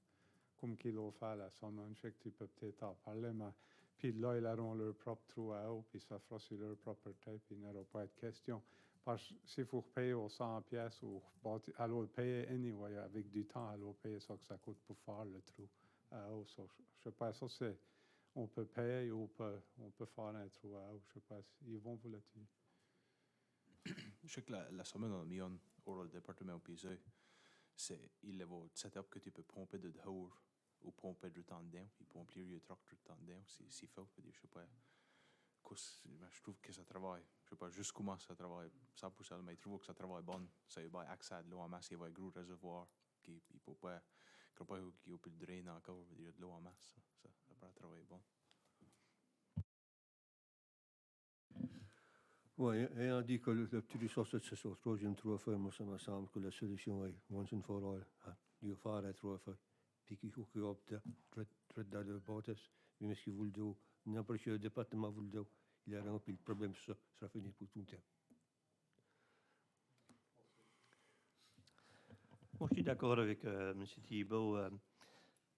comme qu'ils l'ont fait à la Somme. Je sais que tu peux peut-être en parler, mais puis là, ils auront leur propre trou à eau, puis ça fera sur leur propriété, puis il n'y aura pas de question. Parce que s'il faut payer aux 100 pièces, ou alors payer anyway, avec du temps, alors payer ça que ça coûte pour faire le trou à eau. Je ne sais pas, ça c'est, on peut payer ou on peut faire un trou à eau. Je ne sais pas, ils vont vous le dire. Je sais que la somme dans le million au département pisé, il y a un setup que tu peux pomper de dehors ou pomper de temps dedans, puis pomper le truck de temps dedans, s'il faut. Je sais pas, je trouve que ça travaille. Je sais pas juste comment ça travaille 100%, mais je trouve que ça travaille bon. Ça y a accès à de l'eau en masse, il y a un gros réservoir qui ne peut pas, qu'il peut drainer encore, il y a de l'eau en masse. Ça peut travailler bon. Oui, ayant dit que le petit ressource, c'est sur 3e trou à faire, moi, ça me semble que la solution est once and for all. Il faut faire un trou à faire. Puis qu'il faut qu'il y ait très dans le bâtisse. Mais ce qu'il vous le dit, n'importe quel département vous le dit, il y a un puis le problème sera fini pour tout le temps. Moi, je suis d'accord avec M. Thibault.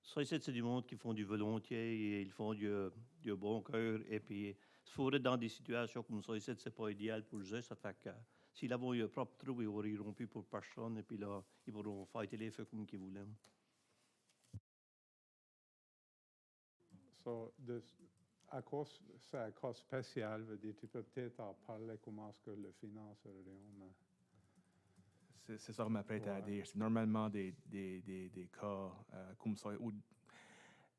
Ça, c'est du monde qui font du volontiers et ils font du bon cœur. Et puis, se fourrer dans des situations comme ça, c'est pas idéal pour eux. Ça fait que s'ils avaient eu un propre trou, ils n'auront plus pour personne. Et puis là, ils pourront fighter les feux comme qu'ils voulaient. À cause, c'est un cas spécial, veut dire, tu peux peut-être en parler comment est-ce que le finance Réunion, mais... C'est ça que je m'apprête à dire. C'est normalement des cas comme ça. Ou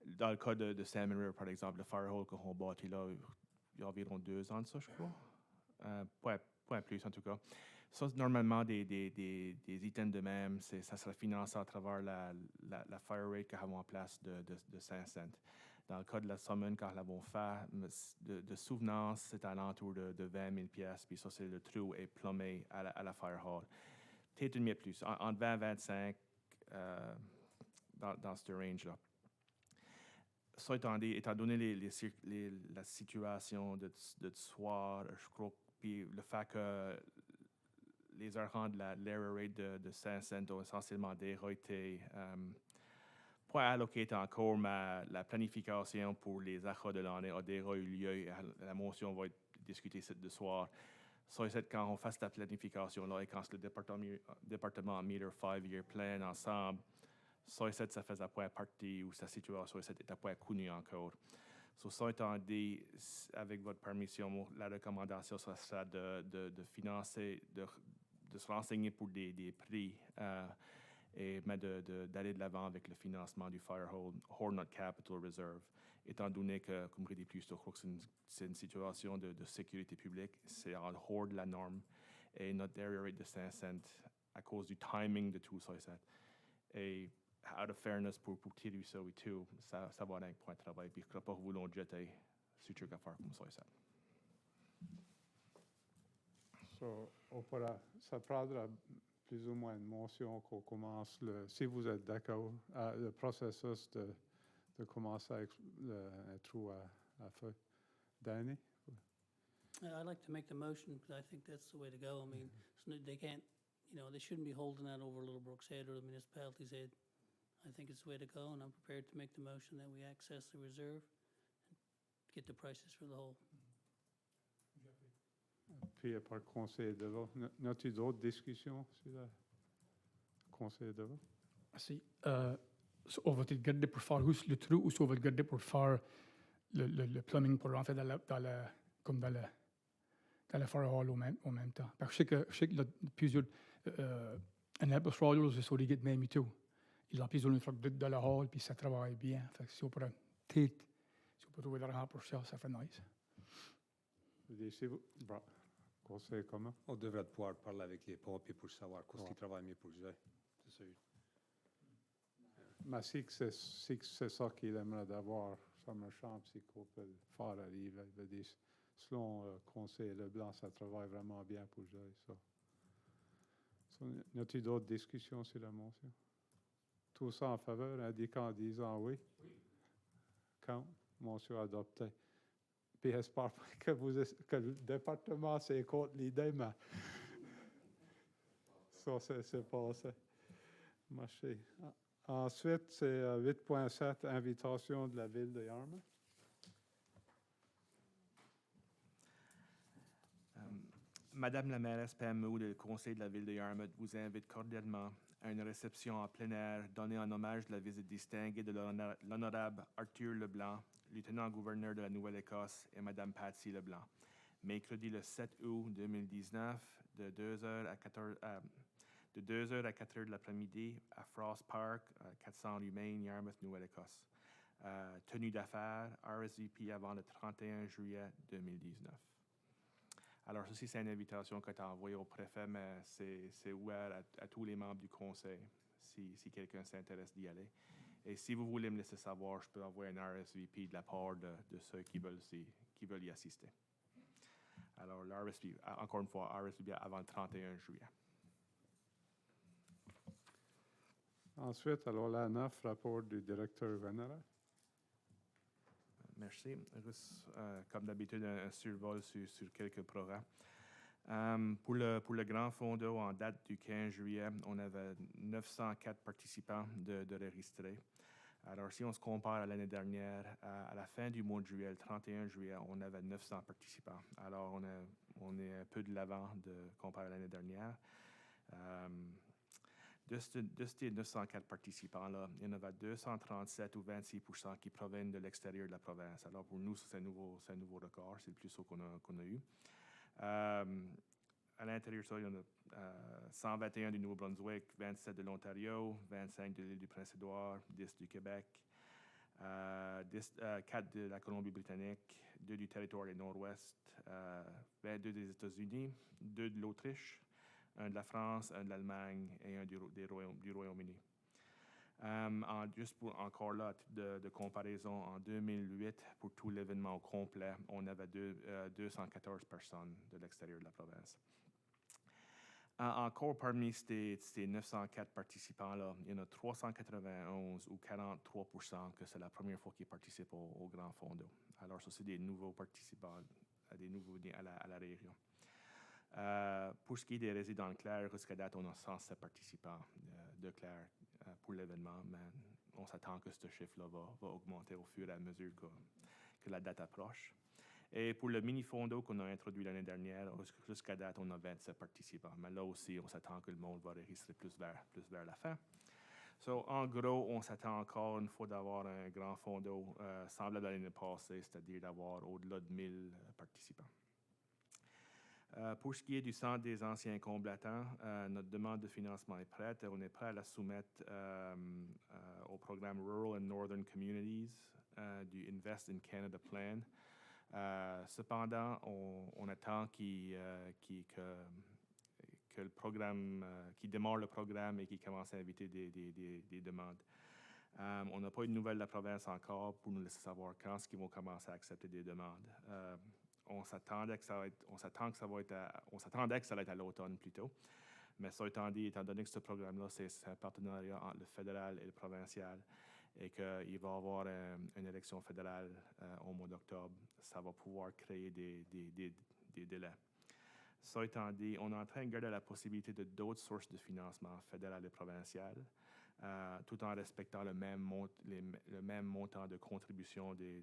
dans le cas de Salmon River, par exemple, le firehole qu'on bâtit là, il y a environ 2 ans de ça, je crois. Pas plus, en tout cas. Ça, c'est normalement des items de même. Ça sera financé à travers la fire rate qu'on a en place de 5 cents. Dans le cas de la Summon, quand nous l'avons fait, de souvenance, c'est à l'entour de 20 000 pièces. Puis ça, c'est le trou est plomé à la fire hall. Peut-être une mieux plus, entre 20 et 25 dans ce range-là. Ça étant donné la situation de soir, je crois, puis le fait que les argents de l'error rate de 5 cents ont essentiellement déjà été pas alloqués encore, mais la planification pour les achats de l'année a déjà eu lieu. La motion va être discutée ce soir. Ça, c'est quand on fasse la planification-là et quand le département a mis leur 5-year plan ensemble, ça faisait pas partie ou sa situation était pas connue encore. Ça étant dit, avec votre permission, la recommandation ce sera de financer, de se renseigner pour des prix mais d'aller de l'avant avec le financement du Fire Hornet Capital Reserve. Étant donné que, comme je l'ai dit plus tôt, c'est une situation de sécurité publique, c'est en dehors de la norme, et notre area rate de 5 cents à cause du timing de tout ça. Et out of fairness pour tirer ça et tout, ça va être un point de travail. Puis je ne crois pas que vous voulons jeter ce truc à faire comme ça. Ça prendra plus ou moins une motion qu'on commence, si vous êtes d'accord, le processus de commencer avec un trou à feu. Danny? I'd like to make the motion because I think that's the way to go. I mean, they can't, they shouldn't be holding that over Littlebrook's head or the municipality's head. I think it's the way to go, and I'm prepared to make the motion that we access the reserve and get the prices for the whole. Puis par le conseil de vote. N'as-tu d'autres discussions sur le conseil de vote? Si, on va regarder pour faire juste le trou ou on va regarder pour faire le plumbing pour rentrer dans la fire hall au même temps. Parce que je sais que plusieurs un Apple Royal, c'est sur les guides même et tout. Ils ont plusieurs trucs dans la hall puis ça travaille bien. Fait que si on peut trouver l'argent pour ça, ça fait nice. Conseil comment? On devrait pouvoir parler avec les pompiers pour savoir qu'est-ce qui travaille mieux pour eux. C'est sûr. Mais si c'est ça qu'il aimerait d'avoir, ça me chambre, si qu'on peut le faire arriver. Il veut dire, selon Conseil Leblanc, ça travaille vraiment bien pour eux. Y a-t-il d'autres discussions sur la motion? Tout ça en faveur, indiquant en disant oui. Oui. Quand? Motion adoptée. Puis j'espère que le département c'est contre l'idée, mais ça c'est passé. Marché. Ensuite, c'est 8.7, invitation de la ville de Yarmouth. Madame la mairesse PMU du Conseil de la ville de Yarmouth vous invite cordialement à une réception en plein air donnée en hommage de la visite distinguée de l'honorable Arthur Leblanc, lieutenant-gouverneur de la Nouvelle-Écosse, et Madame Patsy Leblanc, mercredi le 7 août 2019, de 2h à 4h de l'après-midi à Frost Park, 400 rue Main, Yarmouth, Nouvelle-Écosse. Tenue d'affaires, RSVP avant le 31 juillet 2019. Alors, ceci, c'est une invitation que tu as envoyée au préfet, mais c'est ouvert à tous les membres du conseil, si quelqu'un s'intéresse d'y aller. Et si vous voulez me laisser savoir, je peux envoyer un RSVP de la part de ceux qui veulent y assister. Alors, l'RSVP, encore une fois, RSVP avant le 31 juillet. Ensuite, alors la 9, rapport du directeur général. Merci. Juste, comme d'habitude, un survol sur quelques programmes. Pour le grand fond d'eau, en date du 15 juillet, on avait 904 participants de registrés. Alors, si on se compare à l'année dernière, à la fin du mois de juillet, le 31 juillet, on avait 900 participants. Alors, on est un peu de l'avant comparé à l'année dernière. De ces 904 participants-là, il y en avait 237 ou 26% qui proviennent de l'extérieur de la province. Alors, pour nous, c'est un nouveau record. C'est le plus haut qu'on a eu. À l'intérieur de ça, il y en a 121 du Nouveau-Brunswick, 27 de l'Ontario, 25 de l'île du Prince-Édouard, 10 du Québec, 4 de la Colombie-Britannique, 2 du territoire du Nord-Ouest, 22 des États-Unis, 2 de l'Autriche, 1 de la France, 1 de l'Allemagne et 1 du Royaume-Uni. Juste pour encore là, de comparaison, en 2008, pour tout l'événement au complet, on avait 214 personnes de l'extérieur de la province. Encore parmi ces 904 participants-là, il y en a 391 ou 43% que c'est la première fois qu'ils participent au Grand Fond d'eau. Alors, ça, c'est des nouveaux participants, des nouveaux à la région. Pour ce qui est des résidents de Clare, jusqu'à date, on a 107 participants de Clare pour l'événement, mais on s'attend que ce chiffre-là va augmenter au fur et à mesure que la date approche. Et pour le mini-fond d'eau qu'on a introduit l'année dernière, jusqu'à date, on a 27 participants. Mais là aussi, on s'attend que le monde va enregistrer plus vers la fin. En gros, on s'attend encore une fois d'avoir un grand fonds d'eau semblable à l'année passée, c'est-à-dire d'avoir au-delà de 1000 participants. Pour ce qui est du Centre des anciens combattants, notre demande de financement est prête et on est prêt à la soumettre au programme Rural and Northern Communities du Invest in Canada Plan. Cependant, on attend que le programme, qui démarre le programme et qui commence à inviter des demandes. On n'a pas eu de nouvelles de la province encore pour nous laisser savoir quand est-ce qu'ils vont commencer à accepter des demandes. On s'attendait que ça allait être à l'automne plutôt. Mais ça étant dit, étant donné que ce programme-là, c'est un partenariat entre le fédéral et le provincial et qu'il va y avoir une élection fédérale au mois d'octobre, ça va pouvoir créer des délais. Ça étant dit, on est en train de garder la possibilité de d'autres sources de financement fédéral et provincial, tout en respectant le même montant de contribution des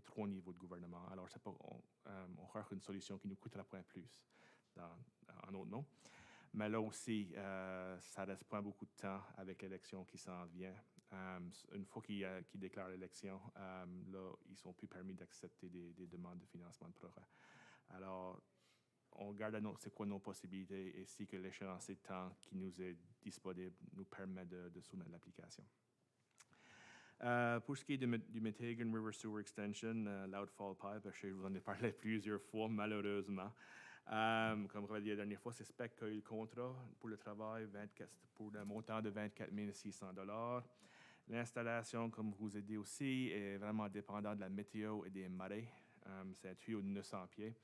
3 niveaux de gouvernement. Alors, on cherche une solution qui nous coûtera point plus, en autre nom. Mais là aussi, ça reste pas beaucoup de temps avec l'élection qui s'en vient. Une fois qu'ils déclarent l'élection, là, ils ne sont plus permis d'accepter des demandes de financement de programme. Alors, on regarde c'est quoi nos possibilités et si que l'échéancier de temps qui nous est disponible nous permet de soumettre l'application. Pour ce qui est du Metegan River Sewer Extension, l'Outfall Pipe, je vous en ai parlé plusieurs fois, malheureusement. Comme je l'ai dit la dernière fois, c'est SPEC qui a eu le contrat pour le travail pour le montant de 24 600 $. L'installation, comme je vous ai dit aussi, est vraiment dépendante de la météo et des marées. C'est un tuyau de 900 pieds.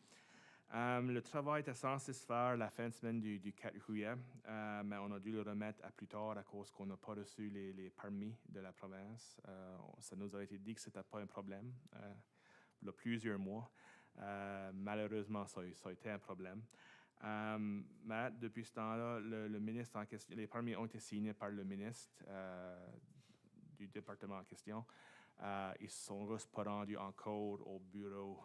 Le travail était censé se faire la fin de semaine du 4 juillet, mais on a dû le remettre à plus tard à cause qu'on n'a pas reçu les permis de la province. Ça nous a été dit que ce n'était pas un problème il y a plusieurs mois. Malheureusement, ça a été un problème. Mais depuis ce temps-là, le ministre en question, les permis ont été signés par le ministre du département en question. Ils ne sont juste pas rendus encore au bureau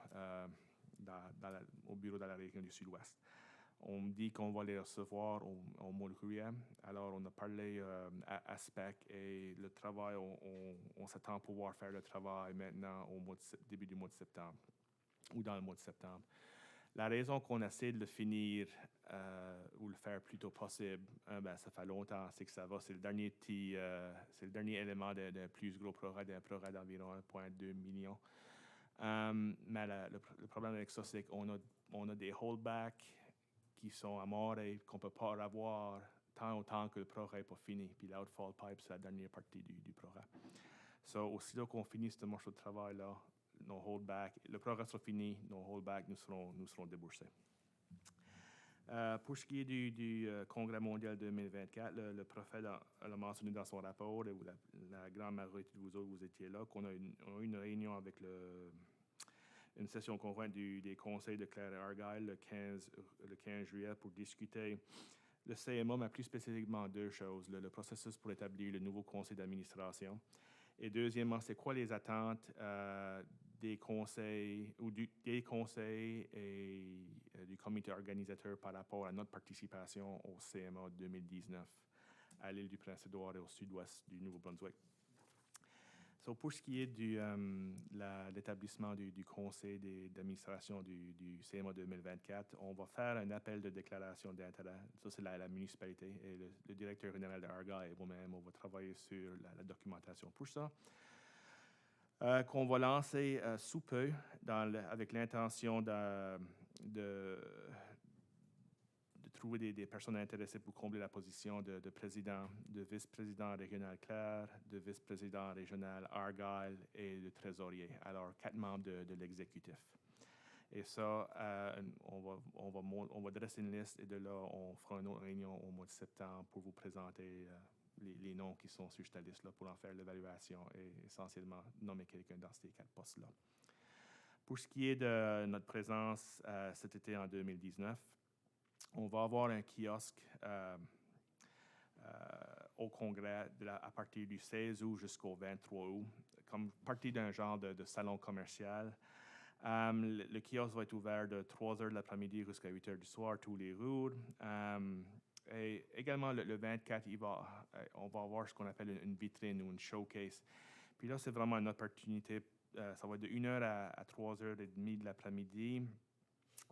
dans la région du Sud-Ouest. On me dit qu'on va les recevoir au mois de juillet. Alors, on a parlé à SPEC et le travail, on s'attend à pouvoir faire le travail maintenant au début du mois de septembre ou dans le mois de septembre. La raison qu'on essaie de le finir ou le faire le plus tôt possible, ça fait longtemps, c'est que ça va. C'est le dernier élément d'un plus gros projet, d'un projet d'environ 1,2 million. Mais le problème avec ça, c'est qu'on a des holdbacks qui sont à mort et qu'on ne peut pas avoir tant autant que le projet n'est pas fini. Puis l'outfall pipe, c'est la dernière partie du projet. Aussitôt qu'on finit ce morceau de travail-là, nos holdbacks, le projet sera fini, nos holdbacks nous seront déboursés. Pour ce qui est du Congrès mondial 2024, le prophète l'a mentionné dans son rapport, et la grande majorité de vous autres, vous étiez là, qu'on a eu une réunion avec une session conjointe des conseils de Clare et Argyle le 15 juillet pour discuter le CMA, mais plus spécifiquement deux choses. Le processus pour établir le nouveau conseil d'administration. Et deuxièmement, c'est quoi les attentes des conseils des conseils et du comité organisateur par rapport à notre participation au CMA 2019 à l'île du Prince-Édouard et au sud-ouest du Nouveau-Brunswick. Pour ce qui est de l'établissement du conseil d'administration du CMA 2024, on va faire un appel de déclaration d'intérêt. Ça, c'est la municipalité et le directeur général de Argyle et moi-même, on va travailler sur la documentation pour ça. Qu'on va lancer sous peu avec l'intention de trouver des personnes intéressées pour combler la position de président, de vice-président régional Clare, de vice-président régional Argyle et de trésorier. Alors, 4 membres de l'exécutif. Et ça, on va dresser une liste et de là, on fera une autre réunion au mois de septembre pour vous présenter les noms qui sont sur cette liste-là pour en faire l'évaluation et essentiellement nommer quelqu'un dans ces 4 postes-là. Pour ce qui est de notre présence cet été en 2019, on va avoir un kiosque au Congrès à partir du 16 août jusqu'au 23 août, comme partie d'un genre de salon commercial. Le kiosque va être ouvert de 3 heures de l'après-midi jusqu'à 8 heures du soir tous les jours. Et également, le 24, on va avoir ce qu'on appelle une vitrine ou une showcase. Puis là, c'est vraiment une opportunité. Ça va être de 1h à 3h30 de l'après-midi.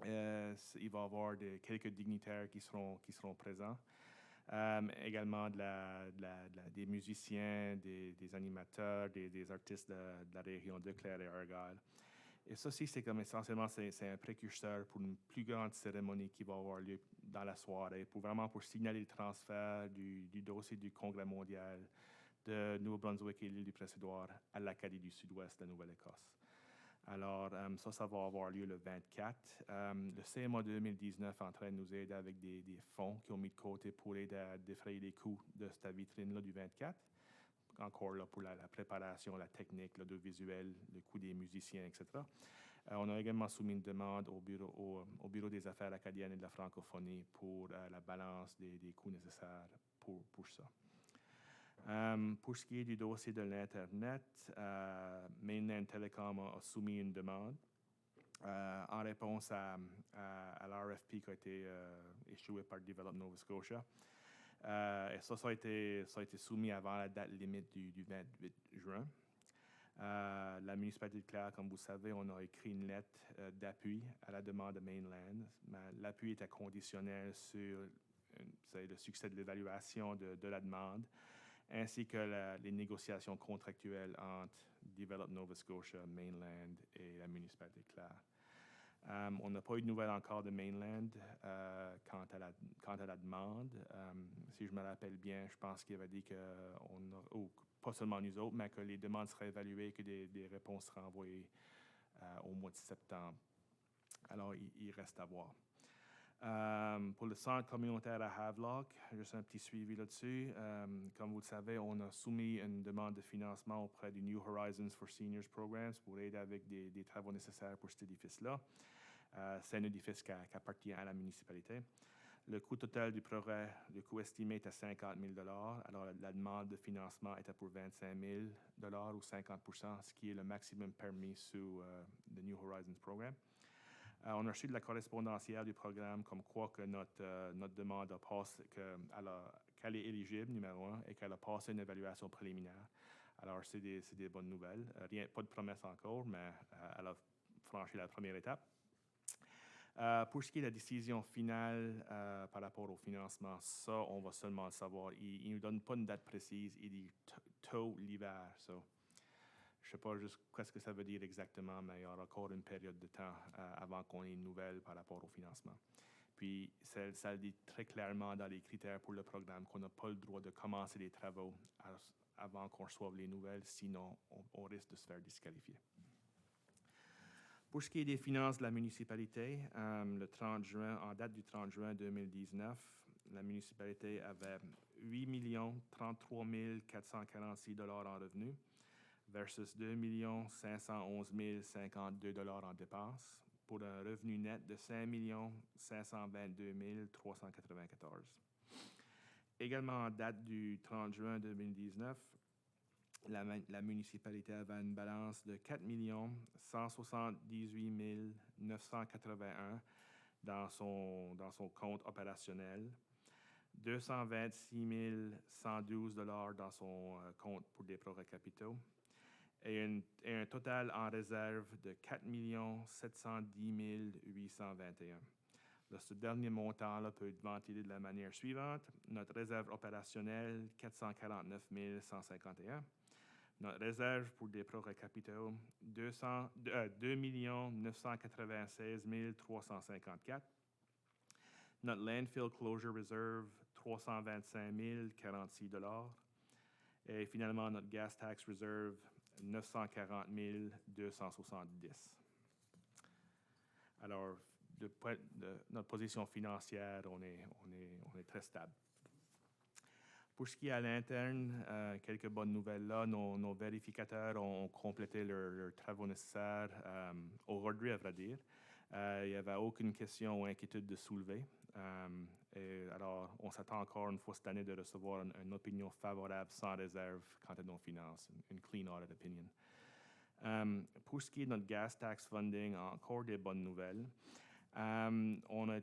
Il va y avoir quelques dignitaires qui seront présents. Également des musiciens, des animateurs, des artistes de la région de Clare et Argyle. Et ça aussi, c'est comme essentiellement, c'est un précurseur pour une plus grande cérémonie qui va avoir lieu dans la soirée, pour signaler le transfert du dossier du Congrès mondial de Nouveau-Brunswick et l'île du Prince-Édouard à l'Acadie du Sud-Ouest de la Nouvelle-Écosse. Alors, ça va avoir lieu le 24. Le CMA 2019 est en train de nous aider avec des fonds qui ont mis de côté pour aider à défrayer les coûts de cette vitrine-là du 24. Encore là, pour la préparation, la technique, l'audiovisuel, le coût des musiciens, etc. On a également soumis une demande au bureau des affaires acadiennes et de la francophonie pour la balance des coûts nécessaires pour ça. Pour ce qui est du dossier de l'Internet, Mainland Telecom a soumis une demande en réponse à l'RFP qui a été échoué par Develop Nova Scotia. Et ça a été soumis avant la date limite du 28 juin. La municipalité de Clare, comme vous savez, on a écrit une lettre d'appui à la demande de Mainland. L'appui était conditionnel sur le succès de l'évaluation de la demande, ainsi que les négociations contractuelles entre Develop Nova Scotia, Mainland et la municipalité de Clare. On n'a pas eu de nouvelles encore de Mainland quant à la demande. Si je me rappelle bien, je pense qu'il avait dit que, pas seulement nous autres, mais que les demandes seraient évaluées et que des réponses seraient envoyées au mois de septembre. Alors, il reste à voir. Pour le centre communautaire à Havelock, juste un petit suivi là-dessus. Comme vous le savez, on a soumis une demande de financement auprès du New Horizons for Seniors Programs pour aider avec des travaux nécessaires pour cet édifice-là. C'est un édifice qui appartient à la municipalité. Le coût total du projet, le coût estimé est à 50 000 $. Alors, la demande de financement était pour 25 000 $ ou 50 %, ce qui est le maximum permis sous le New Horizons Program. On a reçu de la correspondance hier du programme comme quoi que notre demande a passé, qu'elle est éligible, numéro 1, et qu'elle a passé une évaluation préliminaire. Alors, c'est des bonnes nouvelles. Pas de promesse encore, mais elle a franchi la première étape. Pour ce qui est de la décision finale par rapport au financement, ça, on va seulement le savoir. Il ne nous donne pas une date précise. Il dit tôt l'hiver. So, je ne sais pas juste qu'est-ce que ça veut dire exactement, mais il y aura encore une période de temps avant qu'on ait une nouvelle par rapport au financement. Puis, ça le dit très clairement dans les critères pour le programme qu'on n'a pas le droit de commencer les travaux avant qu'on reçoive les nouvelles, sinon on risque de se faire disqualifier. Pour ce qui est des finances de la municipalité, le 30 juin, en date du 30 juin 2019, la municipalité avait 8 033 446 $ en revenus versus 2 511 052 $ en dépenses, pour un revenu net de 5 522 394. Également en date du 30 juin 2019, la municipalité avait une balance de 4 178 981 dans son compte opérationnel, 226 112 $ dans son compte pour des progrès capitaux et un total en réserve de 4 710 821. Là, ce dernier montant-là peut être ventilé de la manière suivante. Notre réserve opérationnelle, 449 151. Notre réserve pour des progrès capitaux, 2 996 354. Notre landfill closure reserve, 325 046 $. Et finalement, notre gas tax reserve, 940 270. Alors, de notre position financière, on est très stable. Pour ce qui est à l'interne, quelques bonnes nouvelles là. Nos vérificateurs ont complété leurs travaux nécessaires aujourd'hui, à vrai dire. Il n'y avait aucune question ou inquiétude de soulever. Alors, on s'attend encore une fois cette année de recevoir une opinion favorable sans réserve quant à nos finances, une clean audit opinion. Pour ce qui est de notre gas tax funding, encore des bonnes nouvelles. On a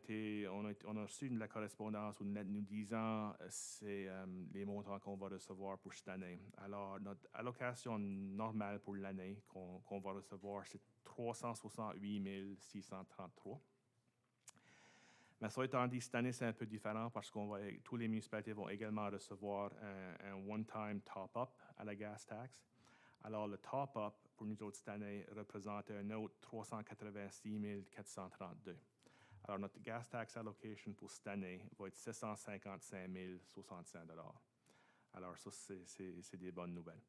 reçu de la correspondance ou une lettre nous disant c'est les montants qu'on va recevoir pour cette année. Alors, notre allocation normale pour l'année qu'on va recevoir, c'est 368 633. Mais ça étant dit, cette année, c'est un peu différent parce que tous les municipalités vont également recevoir un one-time top-up à la gas tax. Alors, le top-up pour nous autres cette année représente un autre 386 432. Alors, notre gas tax allocation pour cette année va être 755 065 $. Alors, ça, c'est des bonnes nouvelles.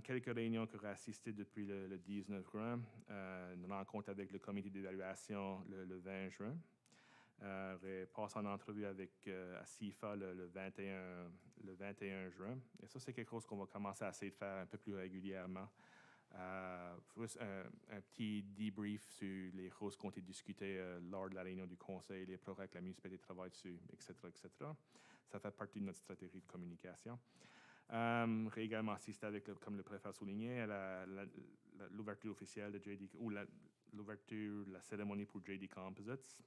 Quelques réunions que j'ai assistées depuis le 19 juin. Une rencontre avec le comité d'évaluation le 20 juin. J'ai passé en entrevue avec à CIFA le 21 juin. Et ça, c'est quelque chose qu'on va commencer à essayer de faire un peu plus régulièrement. Juste un petit debrief sur les choses qui ont été discutées lors de la réunion du Conseil, les projets que la municipalité travaille dessus, etc., etc. Ça fait partie de notre stratégie de communication. J'ai également assisté comme le préfet a souligné, à l'ouverture officielle de JD, ou l'ouverture de la cérémonie pour JD Composites,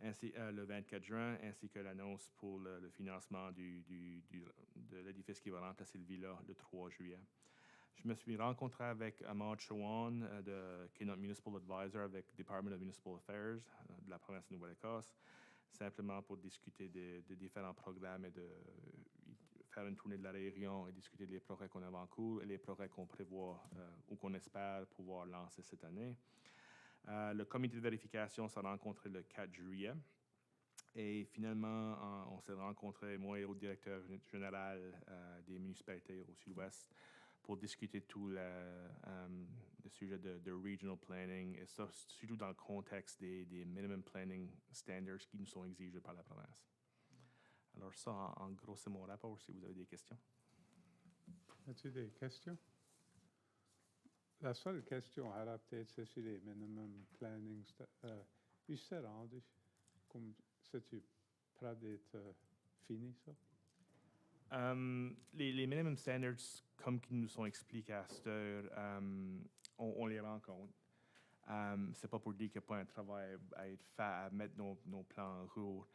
ainsi le 24 juin, ainsi que l'annonce pour le financement de l'édifice qui va remplacer le villa le 3 juillet. Je me suis rencontré avec Ahmad Chawan, qui est notre Municipal Advisor avec le Department of Municipal Affairs de la province de Nouvelle-Écosse, simplement pour discuter des différents programmes et de faire une tournée de la Réunion et discuter des projets qu'on a en cours et les projets qu'on prévoit ou qu'on espère pouvoir lancer cette année. Le comité de vérification s'est rencontré le 4 juillet. Et finalement, on s'est rencontré, moi et le directeur général des municipalités au sud-ouest, pour discuter tout le sujet de regional planning, et ça, surtout dans le contexte des minimum planning standards qui nous sont exigés par la province. Alors ça, en gros, c'est mon rapport, si vous avez des questions. As-tu des questions? La seule question, alors peut-être, c'est sur les minimum planning. Il s'est rendu, comme c'est-tu prêt d'être fini, ça? Les minimum standards, comme qui nous sont expliqués à cette heure, on les rencontre. C'est pas pour dire qu'il n'y a pas un travail à être fait, à mettre nos plans en route.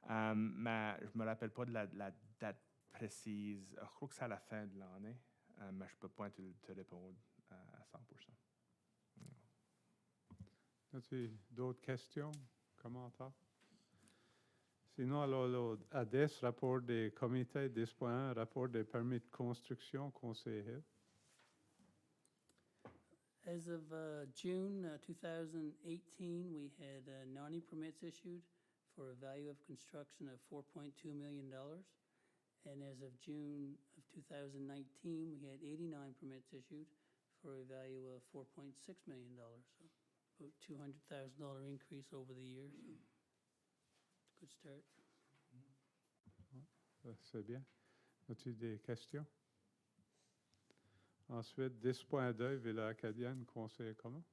Mais je ne me rappelle pas de la date précise. Je crois que c'est à la fin de l'année, mais je ne peux pas te répondre à 100%. As-tu d'autres questions, commentaires? Sinon, alors, à 10, rapport des comités, 10.1, rapport des permis de construction, Conseil Hill. As of June 2018, we had 90 permits issued for a value of construction of $4.2 million. And as of June of 2019, we had 89 permits issued for a value of $4.6 million. So about $200,000 increase over the years. So good start. C'est bien. As-tu des questions? Ensuite, 10.2, Villa Acadienne, Conseil commun.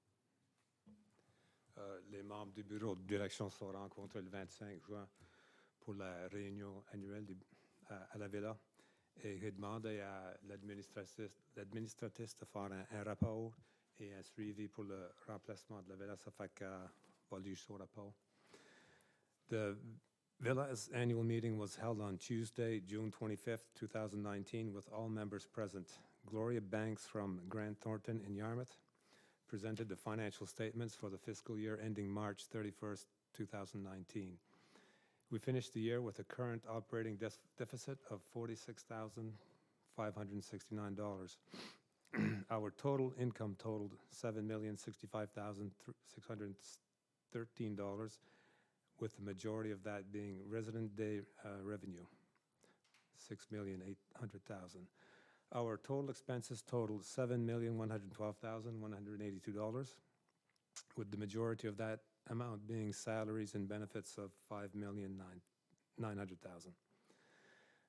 Les membres du bureau de direction se sont rencontrés le 25 juin pour la réunion annuelle à la Villa. Et j'ai demandé à l'administratrice de faire un rapport et un suivi pour le remplacement de la Villa. Ça fait qu'elle va lire ce rapport. The Villa's annual meeting was held on Tuesday, June 25th, 2019, with all members present. Gloria Banks from Grant Thornton in Yarmouth presented the financial statements for the fiscal year ending March 31st, 2019. We finished the year with a current operating deficit of $46,569. Our total income totaled $7,065,613, with the majority of that being resident day revenue, $6,800,000. Our total expenses totaled $7,112,182, with the majority of that amount being salaries and benefits of $5,900,000.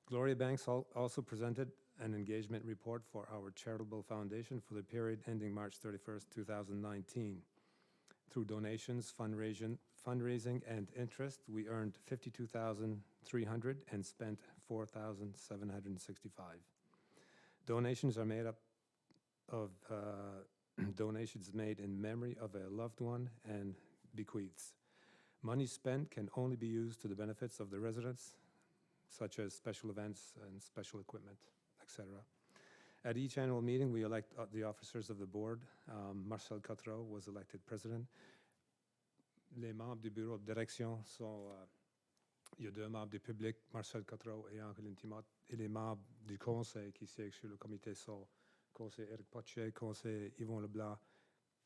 Gloria Banks also presented an engagement report for our charitable foundation for the period ending March 31st, 2019. Through donations, fundraising, and interest, we earned $52,300 and spent $4,765. Donations are made up of donations made in memory of a loved one and bequeaths. Money spent can only be used to the benefits of the residents, such as special events and special equipment, etc. At each annual meeting, we elect the officers of the board. Marcel Cotreau was elected president. Les membres du bureau de direction sont, il y a 2 membres du public, Marcel Cotreau et Henri Lintimot, et les membres du conseil qui siègent sur le comité sont conseil Éric Pochet, conseil Yvon Leblanc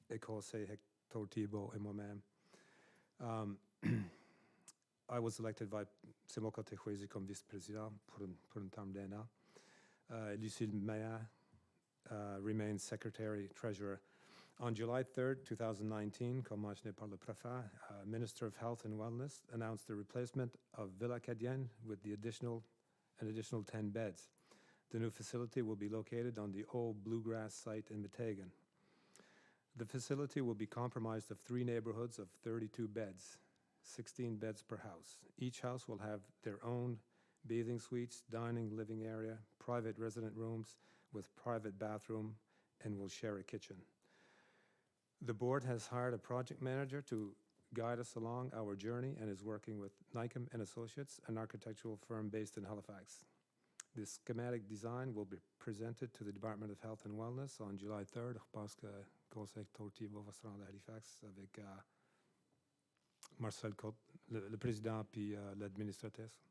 et conseil Hector Thibault et moi-même. I was elected by Simon Côté-Huézy comme vice-président pour un terme d'1 an. Lucille Maya remains secretary treasurer. On July 3rd, 2019, comme mentionné par le préfet, Minister of Health and Wellness announced the replacement of Villa Acadienne with an additional 10 beds. The new facility will be located on the old Bluegrass site in Metegan. The facility will be comprised of 3 neighborhoods of 32 beds, 16 beds per house. Each house will have their own bathing suites, dining, living area, private resident rooms with private bathroom, and will share a kitchen. The board has hired a project manager to guide us along our journey and is working with Nycom and Associates, an architectural firm based in Halifax. The schematic design will be presented to the Department of Health and Wellness on July 3rd. Je pense que Conseil Thibault va se rendre à Halifax avec Marcel Côte, le président, puis l'administratrice.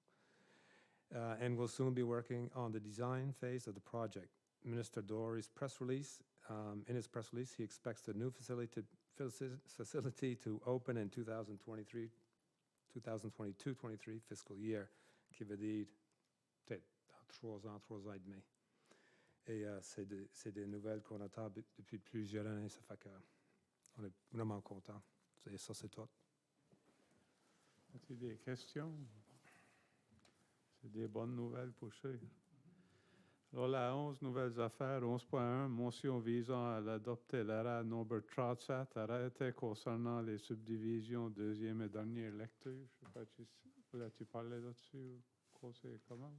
And will soon be working on the design phase of the project. Minister Dory's press release, in his press release, he expects the new facility to open in 2022-23 fiscal year, qui veut dire peut-être 3 ans et demi. Et c'est des nouvelles qu'on attend depuis plusieurs années, ça fait qu'on est vraiment contents. Et ça, c'est tout. As-tu des questions? C'est des bonnes nouvelles pour sûr. Alors, la 11 nouvelles affaires, 11.1, motion visant à adopter l'arrêt numéro 37, arrêté concernant les subdivisions deuxième et dernière lecture. Je ne sais pas si voulais-tu parler là-dessus ou conseiller comment?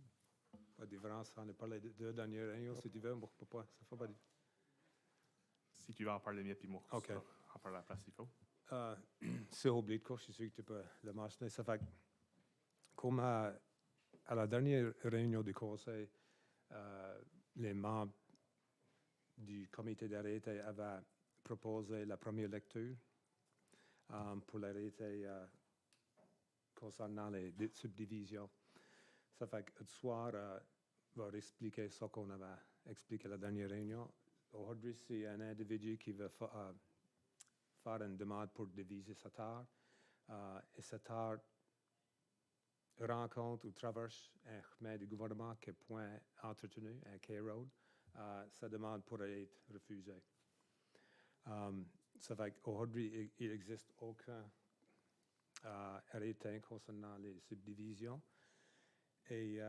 Pas de différence, on a parlé de 2 dernières réunions, si tu veux, mais pas, ça fait pas de... Si tu veux en parler mieux, puis moi, OK. en parler à la place, il faut. C'est oublié de quoi, je suis sûr que tu peux le mentionner. Ça fait comme à la dernière réunion du Conseil, les membres du comité d'arrêté avaient proposé la première lecture pour l'arrêté concernant les subdivisions. Ça fait que ce soir, va expliquer ce qu'on avait expliqué à la dernière réunion. Aujourd'hui, c'est un individu qui veut faire une demande pour diviser sa terre. Et cette terre rencontre ou traverse un chemin du gouvernement qui est point entretenu, un K-Road. Sa demande pourrait être refusée. Ça fait qu'aujourd'hui, il n'existe aucun arrêté concernant les subdivisions. Et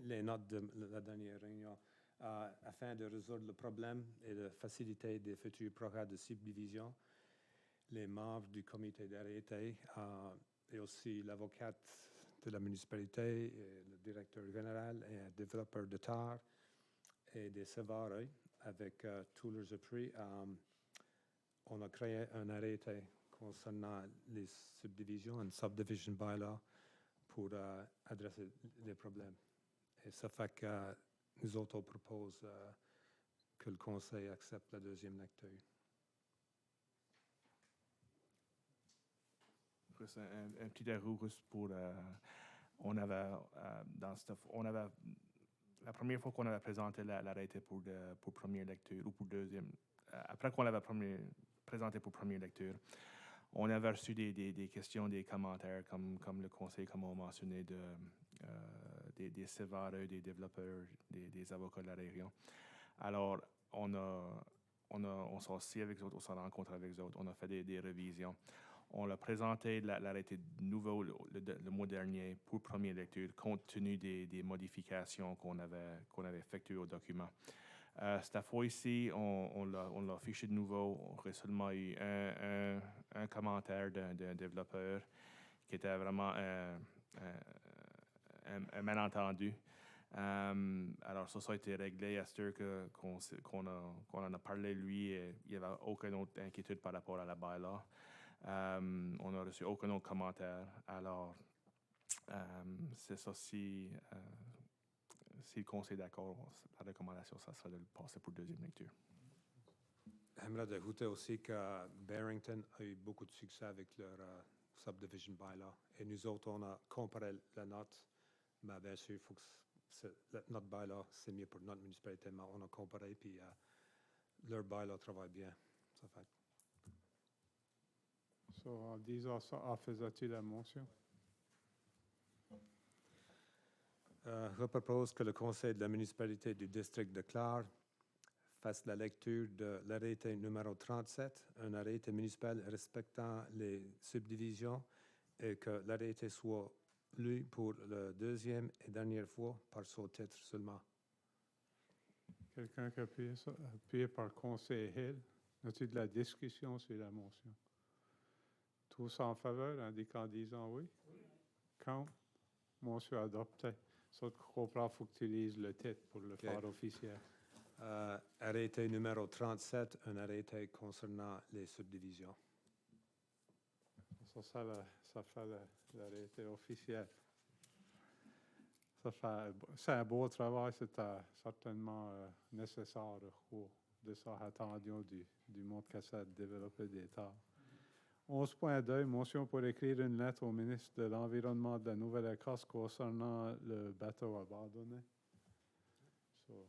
les notes de la dernière réunion, afin de résoudre le problème et de faciliter des futurs programmes de subdivision, les membres du comité d'arrêté et aussi l'avocate de la municipalité, et le directeur général et un développeur de terre et des sévères avec tous leurs appuis, on a créé un arrêté concernant les subdivisions, un subdivision bylaw pour adresser les problèmes. Et ça fait que nous autres proposons que le Conseil accepte la deuxième lecture. Un petit déroul juste pour... on avait, la première fois qu'on avait présenté l'arrêté pour première lecture ou pour deuxième, après qu'on l'avait présenté pour première lecture, on avait reçu des questions, des commentaires, comme le Conseil, comme on mentionnait, des sévères, des développeurs, des avocats de la Réunion. Alors, on s'est assis avec eux autres, on s'est rencontré avec eux autres, on a fait des révisions. On a présenté l'arrêté nouveau le mois dernier pour première lecture, compte tenu des modifications qu'on avait effectuées au document. Cette fois-ci, on l'a affiché de nouveau. On a seulement eu un commentaire d'un développeur qui était vraiment un malentendu. Alors, ça a été réglé à ce heure qu'on en a parlé, lui, et il n'y avait aucune autre inquiétude par rapport à la bylaw. On n'a reçu aucun autre commentaire. Alors, c'est ça, si le conseil est d'accord, la recommandation, ça serait de le passer pour deuxième lecture. J'aimerais ajouter aussi que Barrington a eu beaucoup de succès avec leur subdivision bylaw. Et nous autres, on a comparé la note. Mais bien sûr, il faut que notre bylaw, c'est mieux pour notre municipalité. Mais on a comparé, puis leur bylaw travaille bien. Ça fait. So, en disant ça, en faisant-tu la motion? Je propose que le conseil de la municipalité du district de Clare fasse la lecture de l'arrêté numéro 37, un arrêté municipal respectant les subdivisions, et que l'arrêté soit lu pour la deuxième et dernière fois par son titre seulement. Quelqu'un qui appuie ça? Appuyé par Conseil Hill. As-tu de la discussion sur la motion? Tous en faveur, indiquant en disant oui? Contre? Motion adoptée. Ça, tu comprends, il faut que tu lises le titre pour le faire officiel. Arrêté numéro 37, un arrêté concernant les subdivisions. Ça fait l'arrêté officiel. C'est un beau travail, c'est certainement nécessaire de ça attendu du monde qui essaie de développer des terres. 11.2, motion pour écrire une lettre au ministre de l'Environnement de la Nouvelle-Écosse concernant le bateau abandonné. So,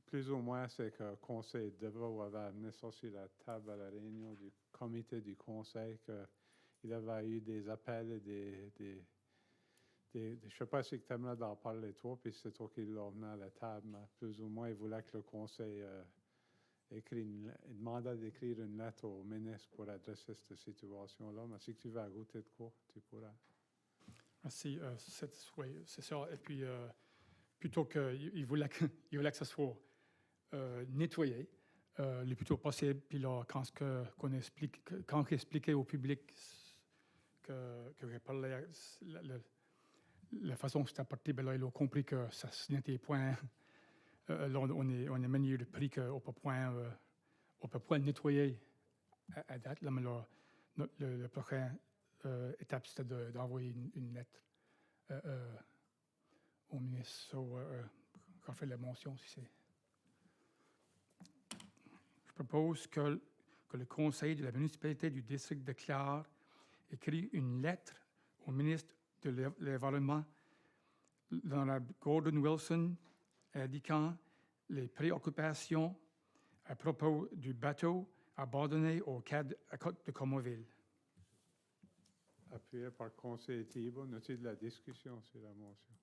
plus ou moins, c'est que le Conseil de Vaud avait amené ça sur la table à la réunion du comité du Conseil, qu'il avait eu des appels et je ne sais pas si tu aimerais d'en parler toi, puis c'est toi qui l'as amené à la table, mais plus ou moins, il voulait que le Conseil demandait d'écrire une lettre au ministre pour adresser cette situation-là. Mais si tu veux ajouter de quoi, tu pourras. Merci. Oui, c'est ça. Et puis, plutôt qu'il voulait que ça soit nettoyé le plus tôt possible, puis là, quand expliquait au public que j'ai parlé, la façon que c'était apporté, ben là, il a compris que ça n'était point. Là, on est manière de prix qu'on ne peut point le nettoyer à date. Là, mais là, le prochaine étape, c'était d'envoyer une lettre au ministre. Quand on fait la mention, si c'est. Je propose que le conseil de la municipalité du district de Clare écrit une lettre au ministre de l'Environnement dans la Gordon Wilson indiquant les préoccupations à propos du bateau abandonné à côte de Comoville. Appuyé par le conseiller Thibault, as-tu de la discussion sur la motion?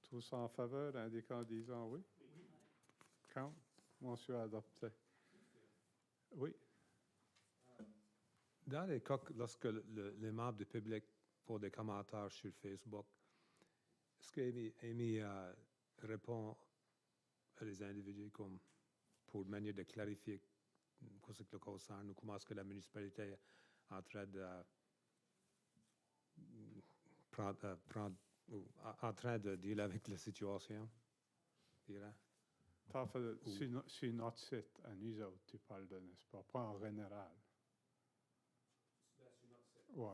Tous en faveur, indiquant en disant oui? Contre? Motion adoptée. Oui. Dans les cas, lorsque les membres du public font des commentaires sur Facebook, est-ce qu'Amy répond à les individus comme pour manière de clarifier ce que le concerne ou comment est-ce que la municipalité est en train de en train de dealer avec la situation? Sur notre site, à nous autres, tu parles de, n'est-ce pas? Pas en général. Oui.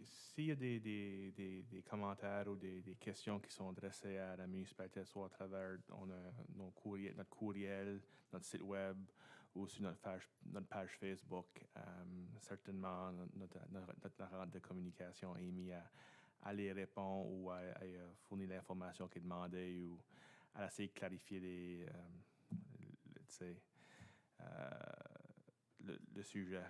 S'il y a des commentaires ou des questions qui sont adressées à la municipalité, soit à travers notre courriel, notre site web ou sur notre page Facebook, certainement notre rente de communication est mis à les répondre ou à fournir l'information qui est demandée ou à essayer de clarifier le sujet.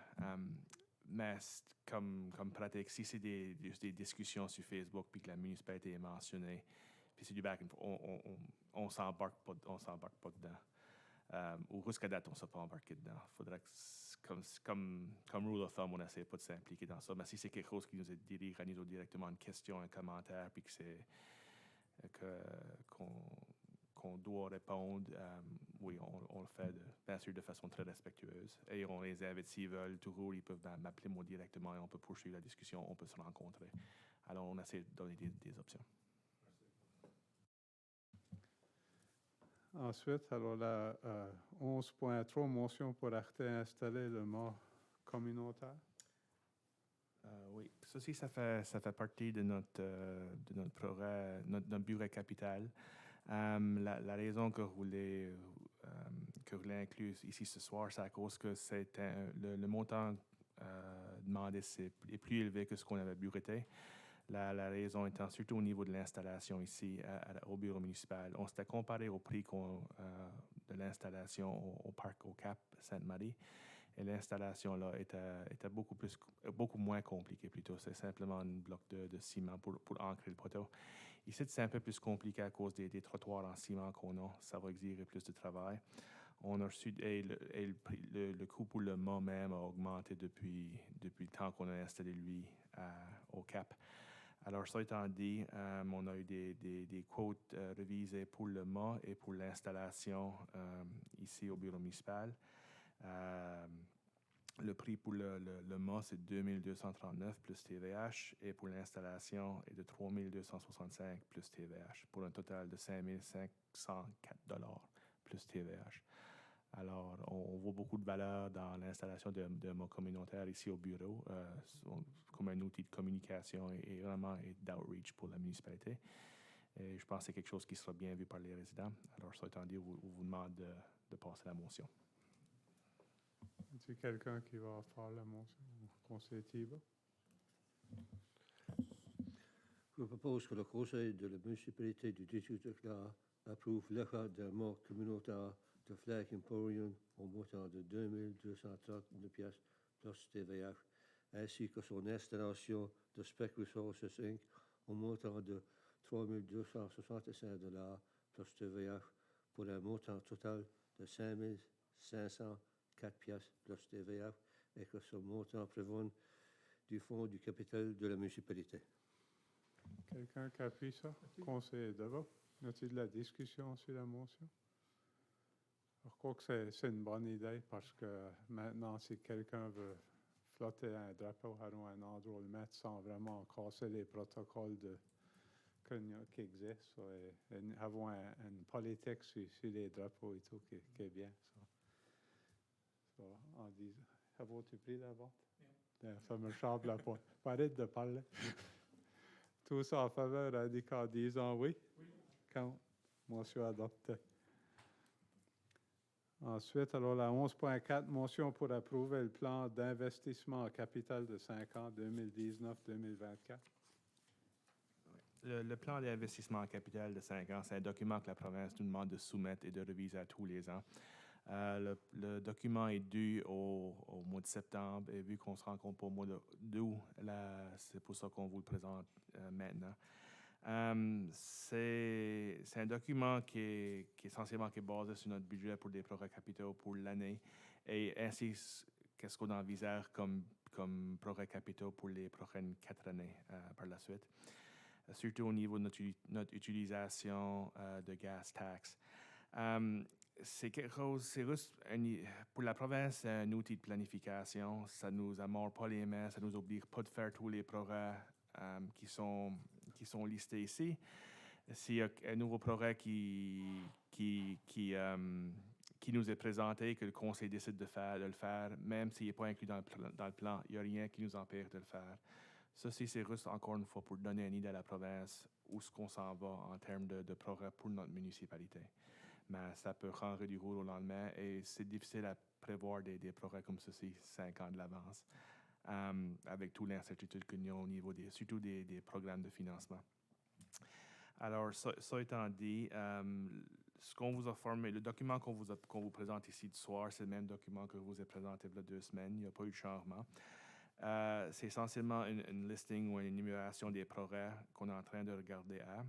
Mais comme pratique, si c'est des discussions sur Facebook puis que la municipalité est mentionnée, puis c'est du back and forth, on s'embarque pas dedans. Ou jusqu'à date, on ne s'est pas embarqué dedans. Il faudrait que, comme rule of thumb, on n'essaie pas de s'impliquer dans ça. Mais si c'est quelque chose qui nous est dirigé à nous directement, une question, un commentaire, puis que c'est qu'on doit répondre, oui, on le fait bien sûr de façon très respectueuse. Et on les invite s'ils veulent, toujours, ils peuvent m'appeler moi directement et on peut poursuivre la discussion, on peut se rencontrer. Alors, on essaie de donner des options. Ensuite, alors la 11.3, motion pour arrêter et installer le mât communautaire. Oui, ceci, ça fait partie de notre programme, notre bureau capital. La raison que je voulais inclure ici ce soir, c'est à cause que le montant demandé est plus élevé que ce qu'on avait budgété. La raison étant surtout au niveau de l'installation ici au bureau municipal. On s'était comparé au prix de l'installation au parc au Cap Sainte-Marie. Et l'installation là était beaucoup moins compliquée plutôt. C'est simplement un bloc de ciment pour ancrer le poteau. Ici, c'est un peu plus compliqué à cause des trottoirs en ciment qu'on a. Ça va exiger plus de travail. On a reçu, le coût pour le mât même a augmenté depuis le temps qu'on a installé lui au Cap. Alors, ça étant dit, on a eu des quotes révisées pour le mât et pour l'installation ici au bureau municipal. Le prix pour le mât, c'est 2239 plus TVH et pour l'installation est de 3265 plus TVH pour un total de 5504 plus TVH. Alors, on voit beaucoup de valeur dans l'installation de mât communautaire ici au bureau comme un outil de communication et vraiment d'outreach pour la municipalité. Et je pense que c'est quelque chose qui sera bien vu par les résidents. Alors, ça étant dit, on vous demande de passer la motion. Est-ce quelqu'un qui va faire la motion? Conseil Thibault? Je propose que le Conseil de la municipalité du district de Clare approuve l'achat d'un mât communautaire de Flag Emporium au montant de 2239 pièces plus TVH, ainsi que son installation de Spec Resources Inc. au montant de 3265 plus TVH pour un montant total de 5504 pièces plus TVH et que ce montant prévoit du fonds du capital de la municipalité. Quelqu'un qui appuie ça? Conseiller Deveau. Y a-t-il de la discussion sur la motion? Je crois que c'est une bonne idée parce que maintenant, si quelqu'un veut flotter un drapeau à un endroit où le mettre sans vraiment casser les protocoles qui existent et avoir une politique sur les drapeaux et tout qui est bien. En disant, avez-vous pris la vote? Ça me chambre la pointe. Arrête de parler. Tous en faveur indiquant en disant oui. Oui. Contre. Motion adoptée. Ensuite, alors la 11.4, motion pour approuver le plan d'investissement en capital de 5 ans, 2019-2024. Le plan d'investissement en capital de 5 ans, c'est un document que la province nous demande de soumettre et de réviser à tous les ans. Le document est dû au mois de septembre et vu qu'on se rencontre pas au mois d'août, c'est pour ça qu'on vous le présente maintenant. C'est un document qui est essentiellement basé sur notre budget pour des projets capitaux pour l'année et ainsi qu'est-ce qu'on envisage comme projets capitaux pour les prochaines 4 années par la suite. Surtout au niveau de notre utilisation de gas tax. C'est quelque chose, c'est juste pour la province, c'est un outil de planification. Ça nous amorce pas les mains, ça nous oblige pas de faire tous les projets qui sont listés ici. S'il y a un nouveau projet qui nous est présenté, que le Conseil décide de le faire, même s'il n'est pas inclus dans le plan, il n'y a rien qui nous empêche de le faire. Ceci, c'est juste encore une fois pour donner une idée à la province où ce qu'on s'en va en termes de progrès pour notre municipalité. Mais ça peut rendre du jour au lendemain et c'est difficile à prévoir des progrès comme ceci 5 ans de l'avance avec toute l'incertitude qu'il y a au niveau surtout des programmes de financement. Alors, ça étant dit, ce qu'on vous a formé, le document qu'on vous présente ici ce soir, c'est le même document que je vous ai présenté il y a 2 semaines. Il n'y a pas eu de changement. C'est essentiellement une listing ou une énumération des progrès qu'on est en train de regarder à.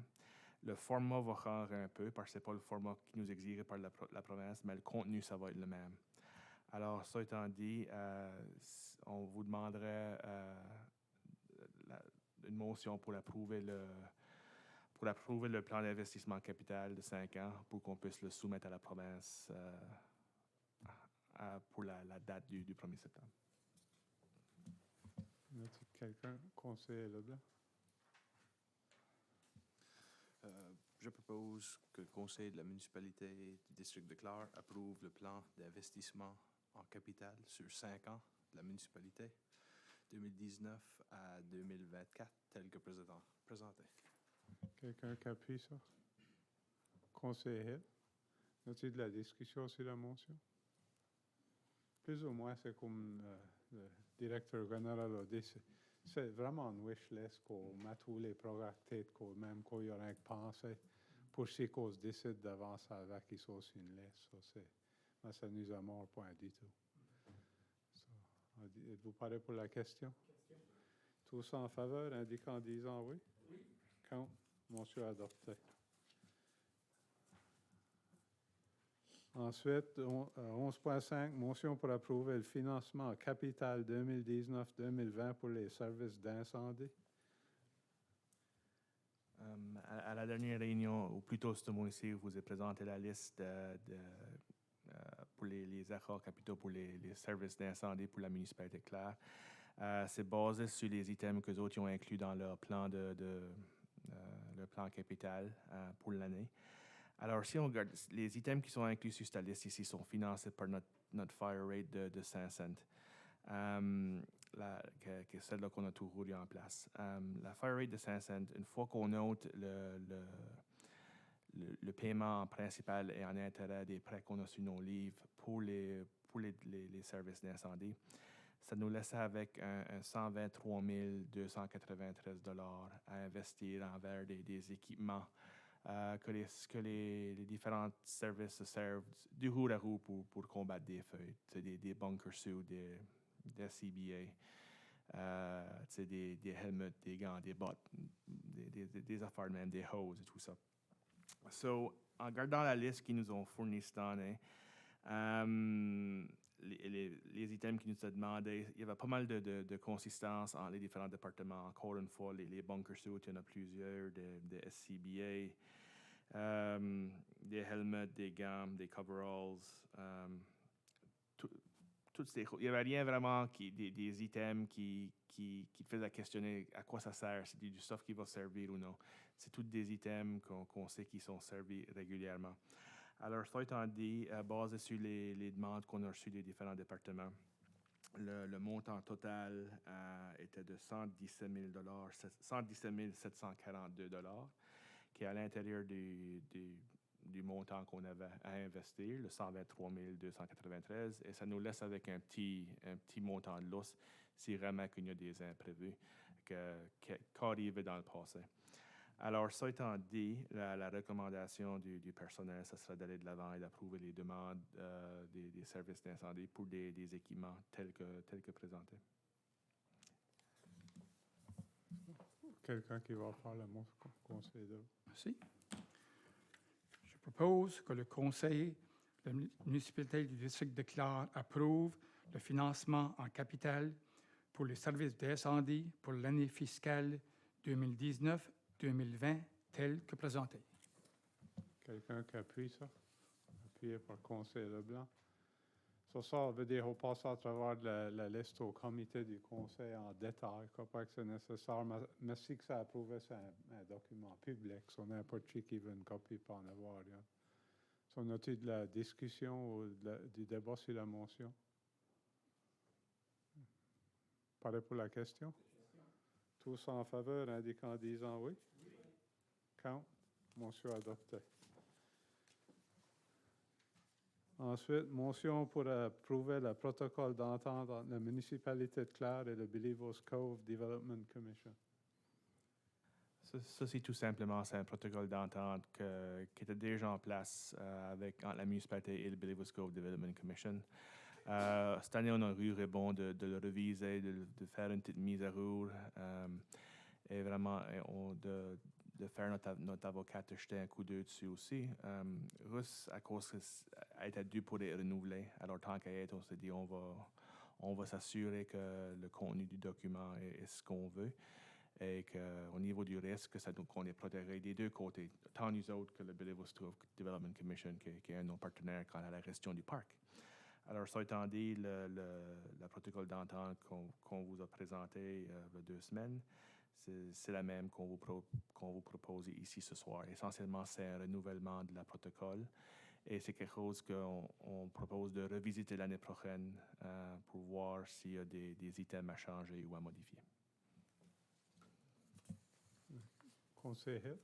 Le format va changer un peu parce que ce n'est pas le format qui nous est exigé par la province, mais le contenu, ça va être le même. Alors, ça étant dit, on vous demanderait une motion pour approuver pour approuver le plan d'investissement capital de 5 ans pour qu'on puisse le soumettre à la province pour la date du 1er septembre. Y a-t-il quelqu'un? Conseiller Leblanc? Je propose que le Conseil de la municipalité du district de Clare approuve le plan d'investissement en capital sur 5 ans de la municipalité 2019 à 2024, tel que présenté. Quelqu'un qui appuie ça? Conseiller Hill? Y a-t-il de la discussion sur la motion? Plus ou moins, c'est comme le directeur général a dit, c'est vraiment une wish list qu'on met tous les programmes tête même qu'on y aurait pensé pour ce qu'on se décide d'avancer avec, ils sont sur une liste. Ça nous a mort point du tout. Êtes-vous paré pour la question? Tous en faveur, indiquant en disant oui? Oui. Contre? Motion adoptée. Ensuite, 11.5, motion pour approuver le financement capital 2019-2020 pour les services d'incendie. À la dernière réunion, ou plutôt ce mois-ci, je vous ai présenté la liste pour les accords capitaux pour les services d'incendie pour la municipalité de Clare. C'est basé sur les items que les autres ont inclus dans leur plan le plan capital pour l'année. Alors, si on regarde, les items qui sont inclus sur cette liste ici sont financés par notre fire rate de 5 cents, qui est celle qu'on a toujours eu en place. La fire rate de 5 cents, une fois qu'on note le paiement principal et en intérêt des prêts qu'on a sur nos livres pour les services d'incendie, ça nous laisse avec un 123 293 $ à investir envers des équipements que les différents services se servent du roue à roue pour combattre des feux. Des bunker suits, des CBA, des helmets, des gants, des bottes, des affaires même, des hoses et tout ça. So, en regardant la liste qu'ils nous ont fournie cette année, les items qu'ils nous ont demandé, il y avait pas mal de consistance entre les différents départements. Encore une fois, les bunker suits, il y en a plusieurs, des SCBA, des helmets, des gants, des coveralls, il n'y avait rien vraiment des items qui te faisaient questionner à quoi ça sert, c'est du stuff qui va servir ou non. C'est tous des items qu'on sait qui sont servis régulièrement. Alors, ça étant dit, basé sur les demandes qu'on a reçues des différents départements, le montant total était de 117 742 $, qui est à l'intérieur du montant qu'on avait à investir, le 123 293, et ça nous laisse avec un petit montant de lousse si vraiment qu'il y a des imprévus qu'arrivent dans le passé. Alors, ça étant dit, la recommandation du personnel, ce serait d'aller de l'avant et d'approuver les demandes des services d'incendie pour des équipements tels que présentés. Quelqu'un qui va faire le mot conseil de... Merci. Je propose que le Conseil de la municipalité du district de Clare approuve le financement en capital pour les services d'incendie pour l'année fiscale 2019-2020 tel que présenté. Quelqu'un qui appuie ça? Appuyé par le Conseil Leblanc. Ça veut dire qu'on passe à travers la liste au comité du Conseil en détail, pas que c'est nécessaire. Mais si que ça approuvé, c'est un document public. So n'importe qui veut une copie peut en avoir. Hein. So, on a-t-il de la discussion ou du débat sur la motion? Paré pour la question? Tous en faveur, indiquant en disant oui? Oui. Contre? Motion adoptée. Ensuite, motion pour approuver le protocole d'entente entre la municipalité de Clare et le Believers Cove Development Commission. Ça, c'est tout simplement un protocole d'entente qui était déjà en place entre la municipalité et le Believers Cove Development Commission. Cette année, on a eu raison de le réviser, de faire une petite mise à jour et vraiment de faire notre avocat jeter un coup d'œil dessus aussi. Russ, à cause a été dû pour les renouveler. Alors, tant qu'à être, on s'est dit on va s'assurer que le contenu du document est ce qu'on veut. et qu'au niveau du risque, qu'on est protégé des deux côtés, tant nous autres que le Billy-Wusthof Development Commission, qui est un de nos partenaires quant à la gestion du parc. Alors, ça étant dit, le protocole d'entente qu'on vous a présenté il y a 2 semaines, c'est la même qu'on vous propose ici ce soir. Essentiellement, c'est un renouvellement de la protocole et c'est quelque chose qu'on propose de revisiter l'année prochaine pour voir s'il y a des items à changer ou à modifier. Conseil Hill.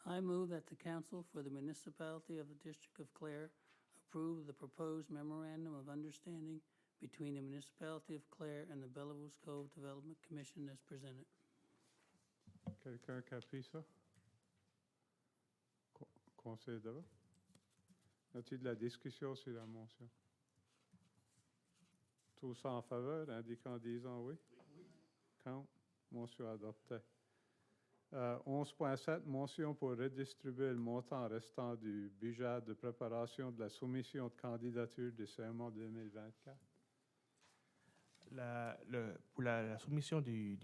I move that the council for the municipality of the District of Clare approve the proposed memorandum of understanding between the municipality of Clare and the Belarus Cove Development Commission as presented. Quelqu'un qui appuie ça? Conseil Deveau. Y a-t-il de la discussion sur la motion? Tous en faveur, indiquant en disant oui? Oui. Contre? Motion adoptée. 11.7, motion pour redistribuer le montant restant du budget de préparation de la soumission de candidature de CMA 2024. Pour la soumission du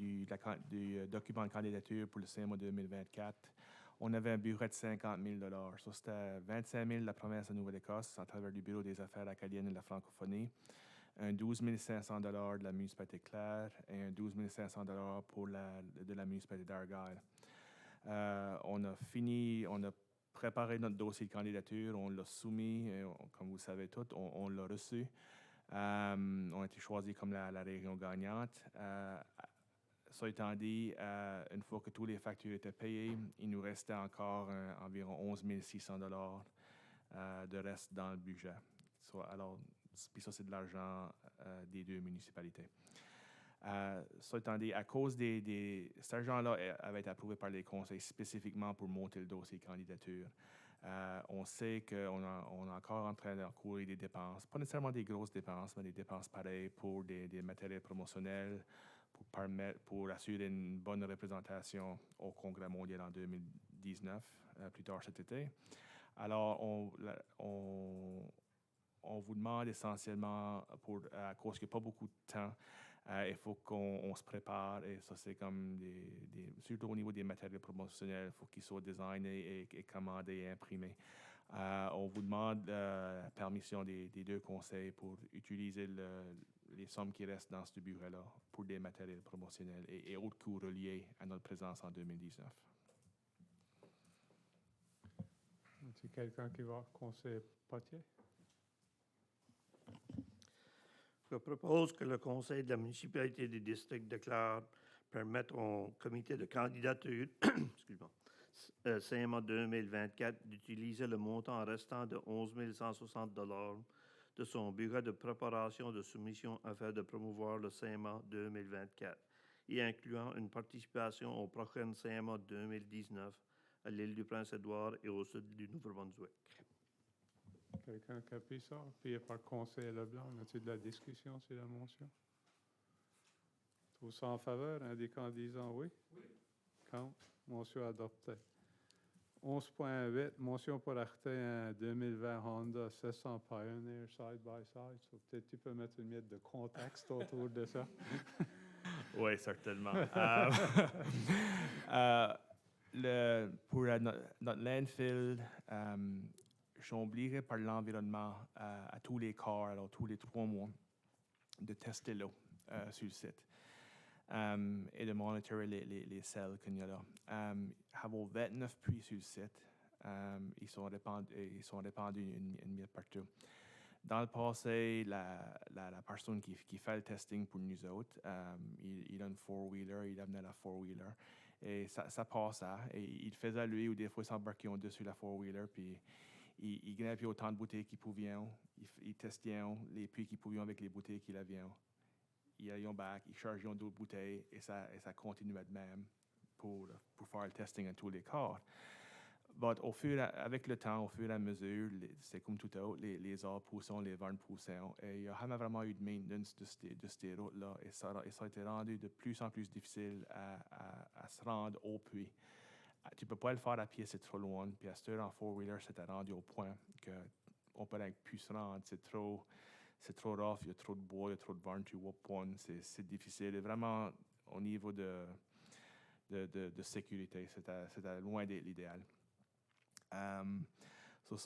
document de candidature pour le CMA 2024, on avait un budget de 50 000 $. Ça, c'était 25 000 de la province de Nouvelle-Écosse à travers le Bureau des affaires acadiennes et de la francophonie, un 12 500 $ de la municipalité de Clare et un 12 500 $ de la municipalité d'Argyle. On a préparé notre dossier de candidature, on l'a soumis, et comme vous le savez tous, on l'a reçu. On a été choisi comme la région gagnante. Ça étant dit, une fois que toutes les factures étaient payées, il nous restait encore environ 11 600 $ de reste dans le budget. Puis ça, c'est de l'argent des 2 municipalités. Ça étant dit, à cause cet argent-là avait été approuvé par les conseils spécifiquement pour monter le dossier de candidature. On sait qu'on est encore en train d'encourir des dépenses, pas nécessairement des grosses dépenses, mais des dépenses pareilles pour des matériels promotionnels, pour assurer une bonne représentation au Congrès mondial en 2019, plus tard cet été. Alors, on vous demande essentiellement, à cause qu'il n'y a pas beaucoup de temps, il faut qu'on se prépare, et ça c'est comme surtout au niveau des matériels promotionnels, il faut qu'ils soient designés et commandés et imprimés. On vous demande la permission des 2 conseils pour utiliser les sommes qui restent dans ce bureau-là pour des matériels promotionnels et autres coûts reliés à notre présence en 2019. Est-ce quelqu'un qui va conseiller Potier? Je propose que le Conseil de la municipalité du district de Clare permette au comité de candidature CMA 2024 d'utiliser le montant restant de 11 160 $ de son bureau de préparation de soumission afin de promouvoir le CMA 2024 et incluant une participation au prochain CMA 2019 à l'île du Prince-Édouard et au sud du Nouveau-Brunswick. Quelqu'un qui appuie ça? Appuyé par Conseil Leblanc. Y a-t-il de la discussion sur la motion? Tous en faveur, indiquant en disant oui? Oui. Contre? Motion adoptée. 11.8, motion pour acheter un 2020 Honda 600 Pioneer side-by-side. So, peut-être tu peux mettre une miette de contexte autour de ça. Oui, certainement. Pour notre landfill, je suis obligé par l'environnement à tous les quarts, alors tous les 3 mois, de tester l'eau sur le site et de monitorer les sels qu'il y a là. Avoir 29 puits sur le site, ils sont répandus une miette partout. Dans le passé, la personne qui fait le testing pour nous autres, il a une 4-wheeler, il amenait la 4-wheeler, et ça passait. Et il faisait lui, ou des fois, il s'embarquait en dessus la 4-wheeler, puis il grimpait autant de bouteilles qu'il pouvait. Il testait les puits qu'il pouvait avec les bouteilles qu'il avait. Il allait en bac, il chargeait d'autres bouteilles, et ça continuait de même pour faire le testing à tous les cas. But avec le temps, au fur et à mesure, c'est comme tout autre, les arbres poussent, les vents poussent, et il n'y a jamais vraiment eu de maintenance de ces routes-là, et ça a été rendu de plus en plus difficile à se rendre au puits. Tu ne peux pas le faire à pied, c'est trop loin, puis à cette heure en 4-wheeler, c'était rendu au point qu'on ne peut plus se rendre, c'est trop rough, il y a trop de bois, il y a trop de vent, tu vois pas, c'est difficile. Et vraiment, au niveau de sécurité, c'était loin d'être l'idéal. Ça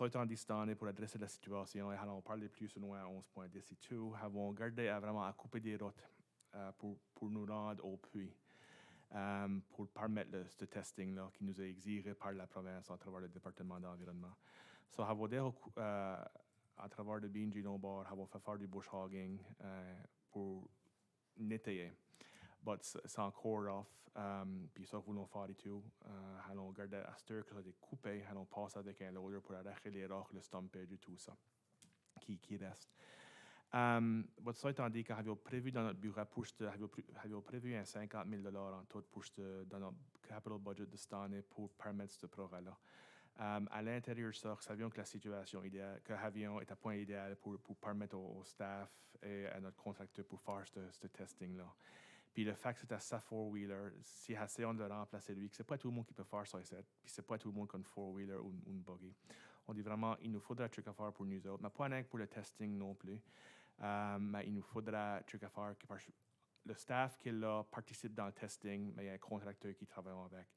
étant dit, cette année, pour adresser la situation, et allons parler plus loin à 11.10 et tout, avons gardé à couper des routes pour nous rendre au puits, pour permettre ce testing-là qui nous est exigé par la province à travers le département d'environnement. Avons déjà, à travers le BNG no-bar, avons fait faire du bush hogging pour nettoyer. Mais c'est encore rough. Puis ça, voulons faire et tout. Allons garder à ce que c'est coupé, allons passer avec un loader pour arracher les roches, le stumpage et tout ça qui reste. Mais ça étant dit, quand avions prévu dans notre bureau, avions prévu un 50 000 $ en tout dans notre capital budget de cette année pour permettre ce projet-là. À l'intérieur de ça, nous savions que la situation idéale, que avions est à point idéal pour permettre au staff et à notre contracteur pour faire ce testing-là. Puis le fait que c'est à sa four-wheeler, si essayons de le remplacer lui, que c'est pas tout le monde qui peut faire ça ici, puis c'est pas tout le monde qui a une four-wheeler ou une buggy. On dit vraiment, il nous faudra un truc à faire pour nous autres, mais pas rien que pour le testing non plus. Mais il nous faudra un truc à faire le staff qui est là participe dans le testing, mais il y a un contracteur qui travaille avec.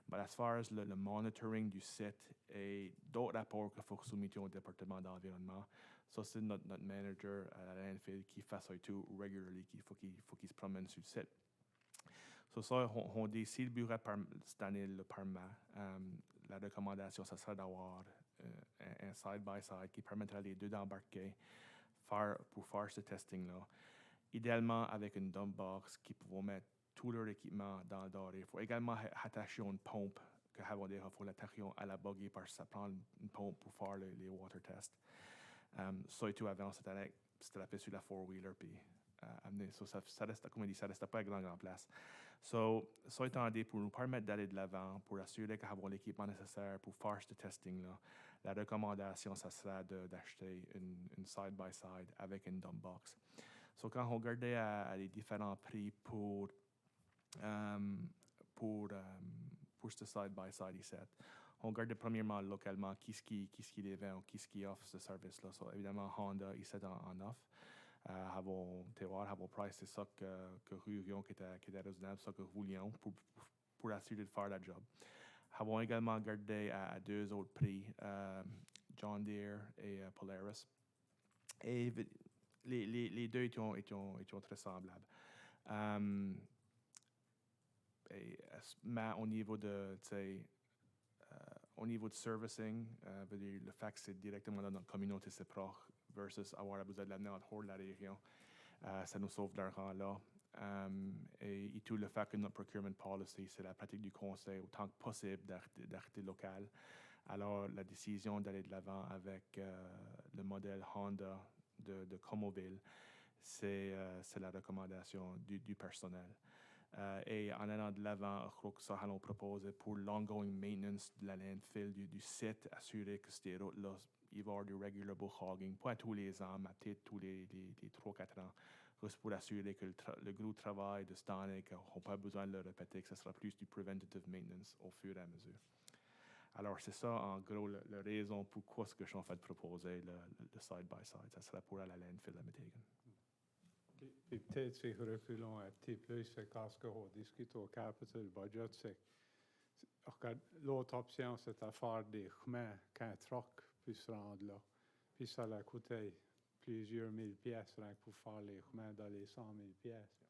Mais as far as le monitoring du site et d'autres rapports qu'il faut soumettre au département d'environnement, ça c'est notre manager à la landfill qui fait ça et tout régulièrement, qu'il faut qu'il se promène sur le site. Ça, on décide le bureau cette année le permet. La recommandation, ça serait d'avoir un side-by-side qui permettra les deux d'embarquer pour faire ce testing-là. Idéalement avec une dump box qui pourront mettre tout leur équipement dans le doré. Il faut également attacher une pompe que il faut l'attacher à la buggy parce que ça prend une pompe pour faire les water tests. Ça et tout avant, c'était strappé sur la four-wheeler puis amener. Ça reste, comme on dit, ça reste pas à grande place. Ça étant dit, pour nous permettre d'aller de l'avant, pour assurer qu'on a l'équipement nécessaire pour faire ce testing-là, la recommandation, ça sera d'acheter une side-by-side avec une dump box. Quand on regardait à les différents prix pour ce side-by-side ici, on regardait premièrement localement qui les vend ou qui offre ce service-là. Évidemment, Honda ici en offre. Avons price, c'est ça que Réunion qui était raisonnable, ça que voulions pour assurer de faire la job. Avons également regardé à deux autres prix, John Deere et Polaris. Et les deux étaient très semblables. Mais au niveau de servicing, le fait que c'est directement dans notre communauté, c'est proche, versus avoir besoin de l'amener hors de la région, ça nous sauve de l'argent là. Et tout le fait que notre procurement policy, c'est la pratique du Conseil autant que possible d'arrêter local. Alors, la décision d'aller de l'avant avec le modèle Honda de Comoville, c'est la recommandation du personnel. Et en allant de l'avant, je crois que ça allons proposer pour l'ongoing maintenance de la landfill du site, assurer que ces routes-là, il va y avoir du regular bush hogging, pas tous les ans, mais peut-être tous les 3-4 ans, juste pour assurer que le gros travail de cette année, qu'on n'a pas besoin de le répéter, que ce sera plus du preventative maintenance au fur et à mesure. Alors, c'est ça, en gros, la raison pourquoi ce que je suis en train de proposer, le side-by-side. Ça sera pour la landfill à Métégan. Puis peut-être si reculons un petit peu, c'est quand on discute au capital budget, regarde, l'autre option, c'est à faire des chemins qu'un truck puisse se rendre là. Puis ça a coûté plusieurs mille pièces pour faire les chemins dans les 100 000 pièces.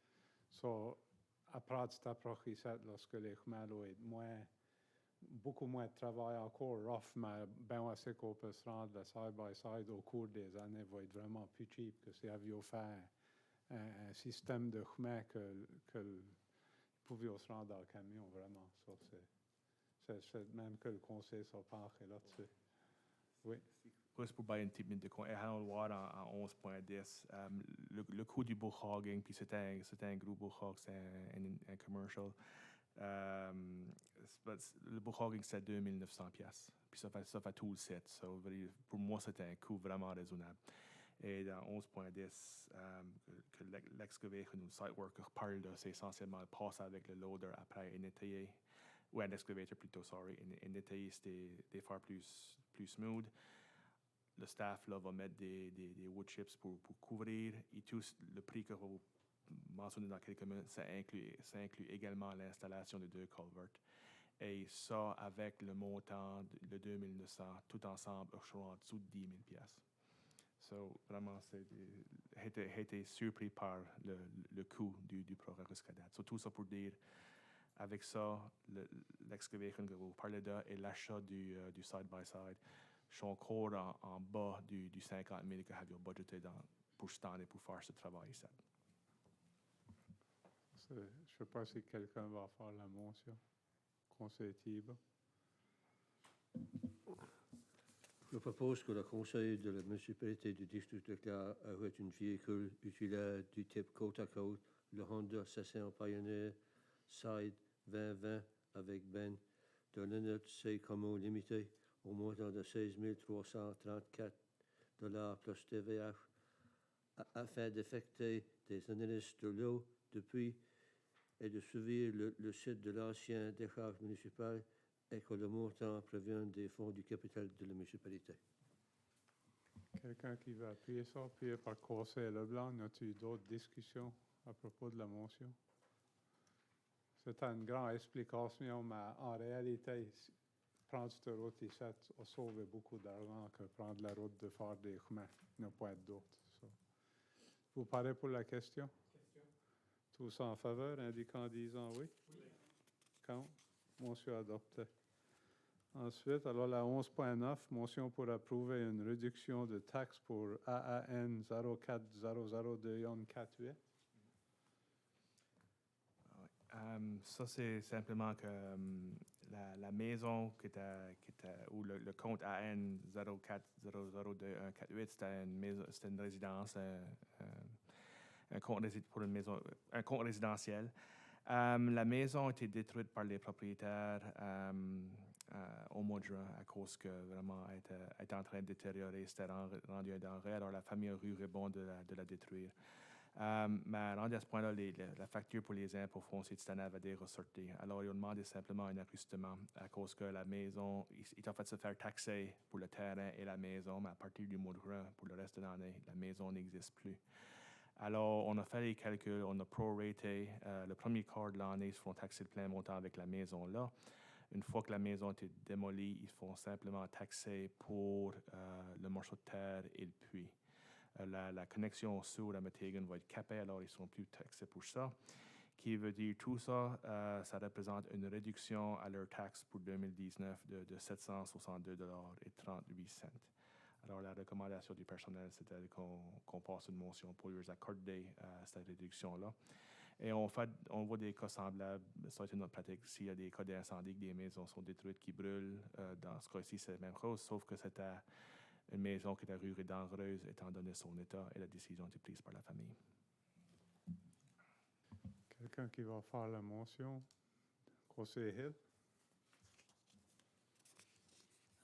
Après cette approche ici, lorsque les chemins doivent être beaucoup moins de travail encore, rough, mais bien assez qu'on peut se rendre side-by-side au cours des années, va être vraiment plus cheap que si avions fait un système de chemin que pouvions se rendre dans le camion, vraiment. C'est même que le conseil soit penché là-dessus. Oui. Juste pour bailler une petite minute de compte, et on le voit en 11.10, le coût du bush hogging, puis c'était un gros bush hog, c'est un commercial. Le bush hogging, c'est 2900 pièces. Puis ça fait tout le set. Pour moi, c'était un coût vraiment raisonnable. Et dans 11.10, que l'excavation ou le site worker parle de, c'est essentiellement passer avec le loader après et nettoyer, ou un excavator plutôt, et nettoyer, c'était des fois plus smooth. le staff là, va mettre des wood chips pour couvrir. Et tout le prix que vous mentionnez dans quelques minutes, ça inclut également l'installation de 2 culverts. Et ça, avec le montant de 2900, tout ensemble, je suis en dessous de 10 000 piastres. So, vraiment, j'ai été surpris par le coût du progrès jusqu'à date. So, tout ça pour dire, avec ça, l'excavation que vous parlez de et l'achat du side-by-side, je suis encore en bas du 50 000 que vous avez budgété pour cette année pour faire ce travail ici. Je ne sais pas si quelqu'un va faire la motion. Conseil Thibault. Je propose que le conseil de la municipalité du district de Clare arrête un véhicule utilisé du type côte à côte, le Honda 600 Pioneer Side 2020 avec Ben de l'unité C commun limité au montant de 16 334 $ plus TVH afin d'effectuer des analyses de l'eau depuis et de suivre le site de l'ancien décharge municipal et que le montant provient des fonds du capital de la municipalité. Quelqu'un qui va appuyer ça, appuyé par Conseil Leblanc. As-tu d'autres discussions à propos de la motion? C'est une grande explication, mais en réalité, prendre cette route ici a sauvé beaucoup d'argent que prendre la route de faire des chemins. Il n'y a pas d'autres. So. Vous parlez pour la question? Tous en faveur, indiquant en disant oui? Oui. Contre? Motion adoptée. Ensuite, alors la 11.9, motion pour approuver une réduction de taxes pour AAN 04002148. Ça, c'est simplement que la maison ou le compte AN 04002148, c'était une résidence, un compte résidentiel. La maison a été détruite par les propriétaires au mois de juin à cause que vraiment elle était en train de détériorer, c'était rendu un danger. Alors la famille a eu raison de la détruire. Mais rendu à ce point-là, la facture pour les impôts fonciers de cette année avait été ressortie. Alors ils ont demandé simplement un ajustement à cause que la maison, ils ont fait se faire taxer pour le terrain et la maison, mais à partir du mois de juin, pour le reste de l'année, la maison n'existe plus. Alors, on a fait les calculs, on a proraté. Le premier quart de l'année, ils se font taxer le plein montant avec la maison-là. Une fois que la maison a été démolie, ils font simplement taxer pour le morceau de terre et le puits. La connexion au sud à Metegan va être capée, alors ils ne sont plus taxés pour ça. Qui veut dire tout ça, ça représente une réduction à leur taxe pour 2019 de 762,38 $. Alors, la recommandation du personnel, c'était qu'on passe une motion pour leur accorder cette réduction-là. Et on voit des cas semblables. Ça a été notre pratique. S'il y a des cas d'incendie, que des maisons sont détruites, qui brûlent, dans ce cas-ci, c'est la même chose, sauf que c'était une maison qui était rue dangereuse, étant donné son état, et la décision a été prise par la famille. Quelqu'un qui va faire la motion? Conseil Hill?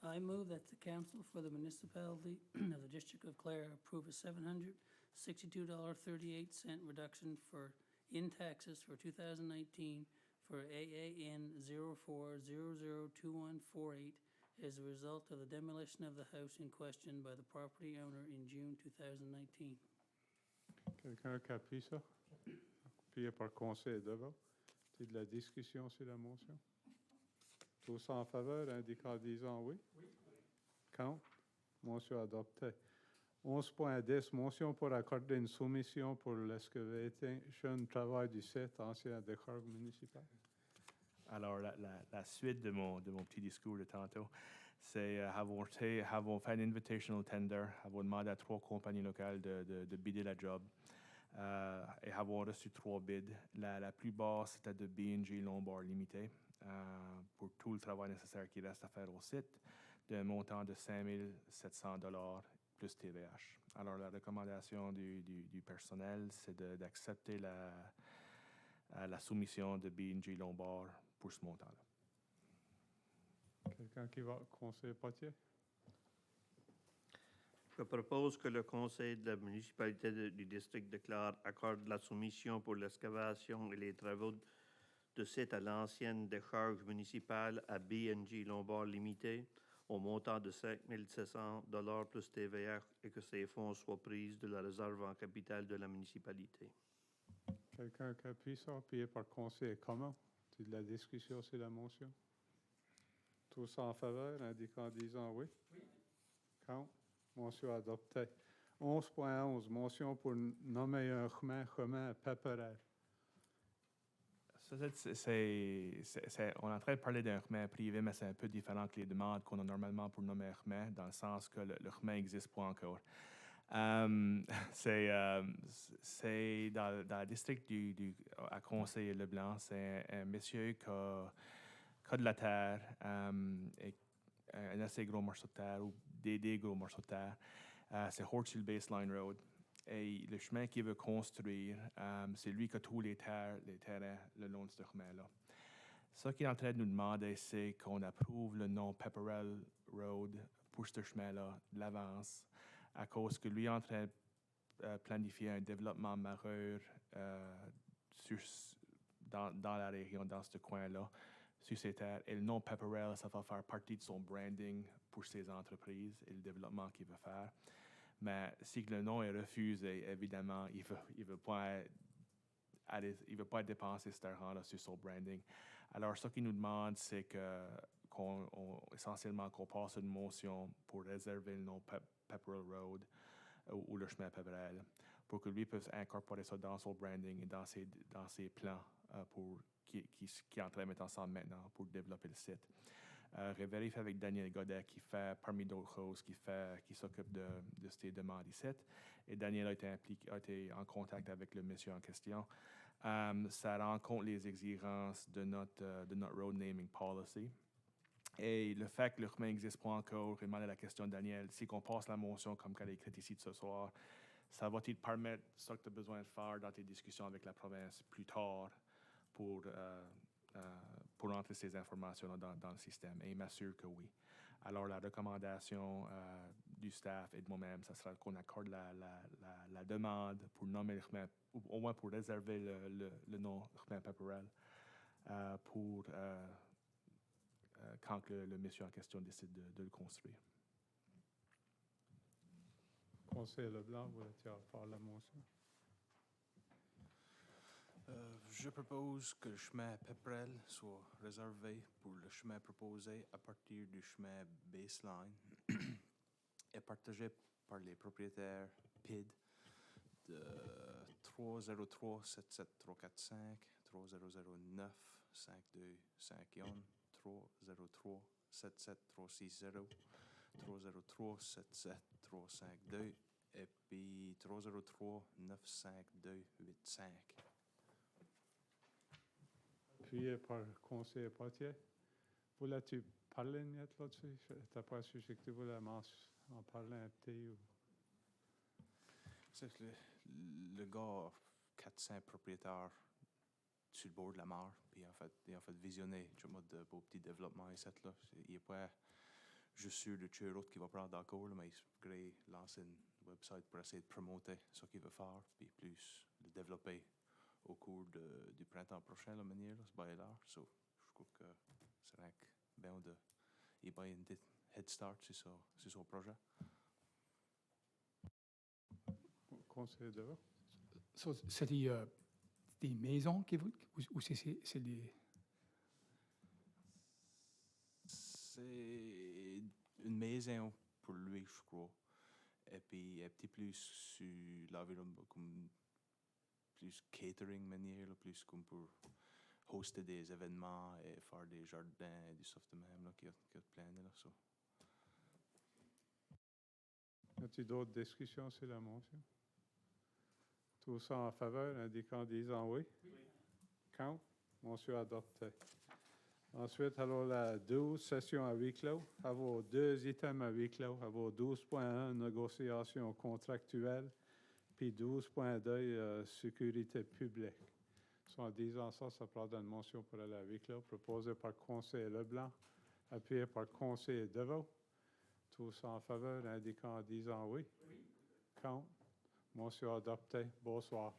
I move that the council for the municipality of the District of Clare approve a $762.38 reduction in taxes for 2019 for AAN 04002148 as a result of the demolition of the house in question by the property owner in June 2019. Quelqu'un qui appuie ça? Appuyé par Conseil devant. C'est de la discussion sur la motion? Tous en faveur, indiquant en disant oui? Oui. Contre? Motion adoptée. 11.10, motion pour accorder une soumission pour l'excavation travail du site ancien décharge municipal. Alors, la suite de mon petit discours de tantôt, c'est avons fait un invitational tender, avons demandé à 3 compagnies locales de bidder la job et avons reçu 3 bids. La plus basse, c'était de B&G Lombard Limité pour tout le travail nécessaire qui reste à faire au site, d'un montant de 5 700 $ plus TVH. Alors, la recommandation du personnel, c'est d'accepter la soumission de B&G Lombard pour ce montant-là. Quelqu'un qui va conseiller Potier? Je propose que le conseil de la municipalité du district de Clare accorde la soumission pour l'excavation et les travaux de site à l'ancienne décharge municipale à B&G Lombard Limité au au montant de 5 700 $ plus TVA et que ces fonds soient pris de la réserve en capital de la municipalité. Quelqu'un qui appuie ça, appuyé par conseil commun. C'est de la discussion sur la motion. Tous en faveur, indiquant en disant oui. Oui. Contre. Motion adoptée. 11.11, motion pour nommer un chemin à Pepperell. Ça, on est en train de parler d'un chemin privé, mais c'est un peu différent que les demandes qu'on a normalement pour nommer un chemin, dans le sens que le chemin n'existe pas encore. C'est dans le district à Conseil et Leblanc, c'est un monsieur qui a de la terre, et un assez gros morceau de terre, ou des gros morceaux de terre. C'est hors sur le baseline road. Et le chemin qu'il veut construire, c'est lui qui a tous les terrains le long de ce chemin-là. Ce qu'il est en train de nous demander, c'est qu'on approuve le nom Pepperell Road pour ce chemin-là de l'avance, à cause que lui est en train de planifier un développement majeur dans la région, dans ce coin-là, sur ces terres. Et le nom Pepperell, ça va faire partie de son branding pour ses entreprises et le développement qu'il veut faire. Mais si le nom est refusé, évidemment, il veut pas dépenser cet argent-là sur son branding. Alors, ce qu'il nous demande, c'est essentiellement qu'on passe une motion pour réserver le nom Pepperell Road ou le chemin Pepperell, pour que lui puisse incorporer ça dans son branding et dans ses plans qui est en train de mettre ensemble maintenant pour développer le site. Vérifier avec Daniel Godet qui fait, parmi d'autres choses, qui s'occupe de ces demandes ici. Et Daniel a été en contact avec le monsieur en question. Ça rend compte les exigences de notre road naming policy. Et le fait que le chemin n'existe pas encore, répondre à la question de Daniel, si on passe la motion comme qu'elle est écrite ici de ce soir, ça va te permettre ce que tu as besoin de faire dans tes discussions avec la province plus tard pour entrer ces informations dans le système. Et il m'assure que oui. Alors, la recommandation du staff et de moi-même, ça sera qu'on accorde la demande pour nommer le chemin, ou au moins pour réserver le nom chemin Pepperell pour quand le monsieur en question décide de le construire. Conseil Leblanc, voulez-tu faire la motion? Je propose que le chemin Pepperell soit réservé pour le chemin proposé à partir du chemin baseline et partagé par les propriétaires PID de 303 77345, 3009 5251, 303 77360, 303 77352 et puis 303 95285. Appuyé par le conseiller Poitiers. Voulais-tu parler net là-dessus? Je n'étais pas sûr que tu voulais en parler un petit. Ou... C'est que le gars, 400 propriétaires sur le bord de la mer, puis il a fait visionner un mode de beau petit développement ici. Là. Il n'est pas juste sûr de tuer l'autre qui va prendre d'accord, mais il voudrait lancer une website pour essayer de promouter ce qu'il veut faire, puis plus le développer au cours du printemps prochain, la manière, ce bail-là. So, je crois que c'est bien de y avoir une head start sur son projet. Conseil de vote. So, c'est des maisons ou c'est des... C'est une maison pour lui, je crois. Et puis un petit plus sur l'environnement, comme plus catering manière, là, plus comme pour hoster des événements et faire des jardins et du soft de même, là, qui a plein de là. So. As-tu d'autres discussions sur la motion? Tous en faveur, indiquant en disant oui. Oui. Contre? Motion adoptée. Ensuite, alors la 12, session à huis clos. Avoir 2 items à huis clos. Avoir 12.1, négociation contractuelle. Puis 12.2, sécurité publique. So, en disant ça, ça prend une motion pour aller à huis clos, proposée par Conseil Leblanc, appuyée par Conseil Deveau. Tous en faveur, indiquant en disant oui. Oui. Contre? Motion adoptée. Bonsoir.